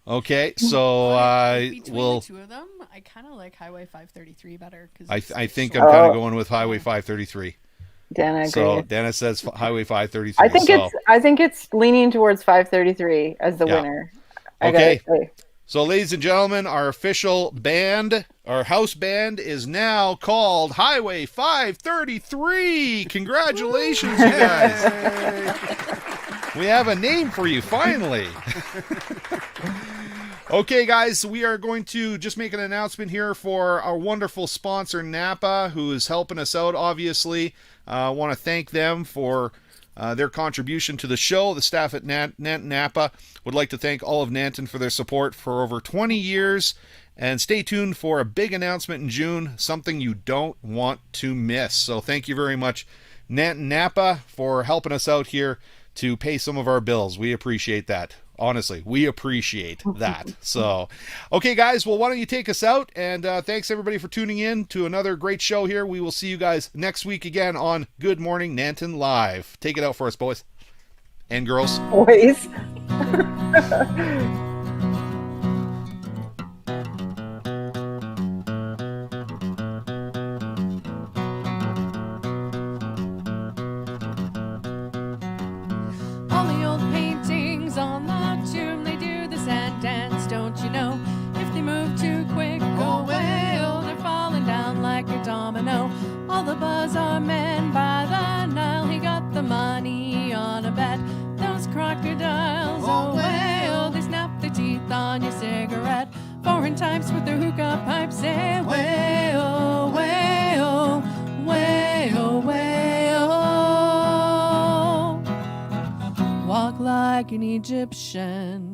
Okay, so between we'll. the two of them, I kind of like Highway 533 better because I think I'm kind of going with Highway 533. Dana agrees. So Dana says Highway 533. I think it's leaning towards 533 as the winner. Okay. So, ladies and gentlemen, our official band, our house band, is now called Highway 533. Congratulations, you guys. We have a name for you, finally. Okay, guys, we are going to just make an announcement here for our wonderful sponsor, Napa, who is helping us out, obviously. I want to thank them for their contribution to the show. The staff at Nanton Napa would like to thank all of Nanton for their support for over 20 years. And stay tuned for a big announcement in June, something you don't want to miss. So thank you very much, Nanton Napa, for helping us out here to pay some of our bills. We appreciate that. Honestly, we appreciate that. So, okay, guys, well, why don't you take us out? And thanks, everybody, for tuning in to another great show here. We will see you guys next week again on Good Morning Nanton Live. Take it out for us, boys and girls. Boys. all the old paintings on the tomb, they do the sad dance, don't you know? If they move too quick, oh well, they're falling down like a domino. All the bazaar men by the Nile, he got the money on a bet. Those crocodiles, oh well, they snap their teeth on your cigarette. Foreign types with their hookah pipes say, way, oh, way, oh, way, oh, way, oh. Walk like an Egyptian.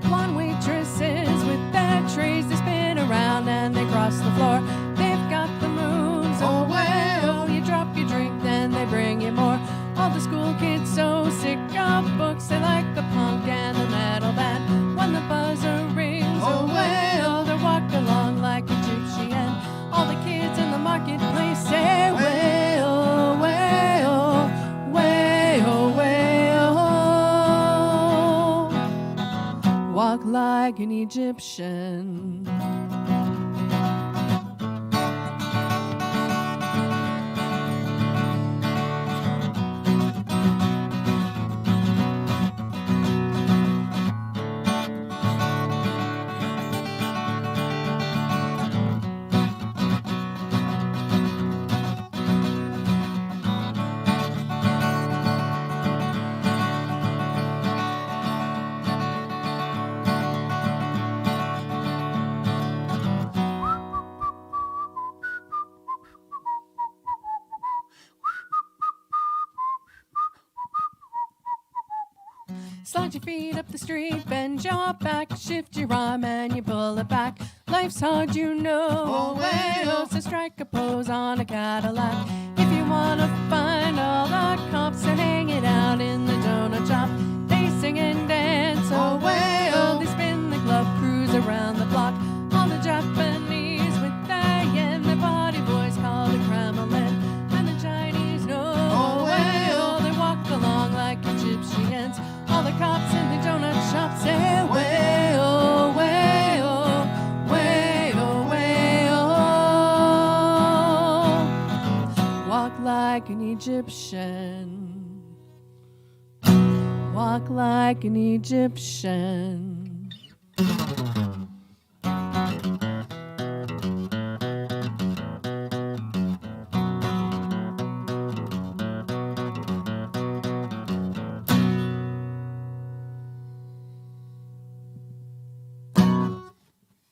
Blonde waitresses with their trays, they spin around and they cross the floor. They've got the moves, oh well, you drop your drink, then they bring you more. All the school kids so sick of books, they like the punk and the metal band. When the buzzer rings, oh well, they walk along like Egyptian. All the kids in the marketplace say, way, oh, way, oh, way, oh, way, oh. Walk like an Egyptian. Slide your feet up the street, bend your back, shift your arm and you pull it back. Life's hard, you know, oh well, so strike a pose on a Cadillac. If you wanna find all the cops, they're hanging out in the donut shop. They sing and dance, oh well, they spin the glove, cruise around the block. All the Japanese with their yen, the party boys call the Kremlin. And the Chinese know, oh well, they walk along like Egyptians. All the cops in the donut shop say, way, oh, way, oh, way, oh, way, oh. Walk like an Egyptian. Walk like an Egyptian.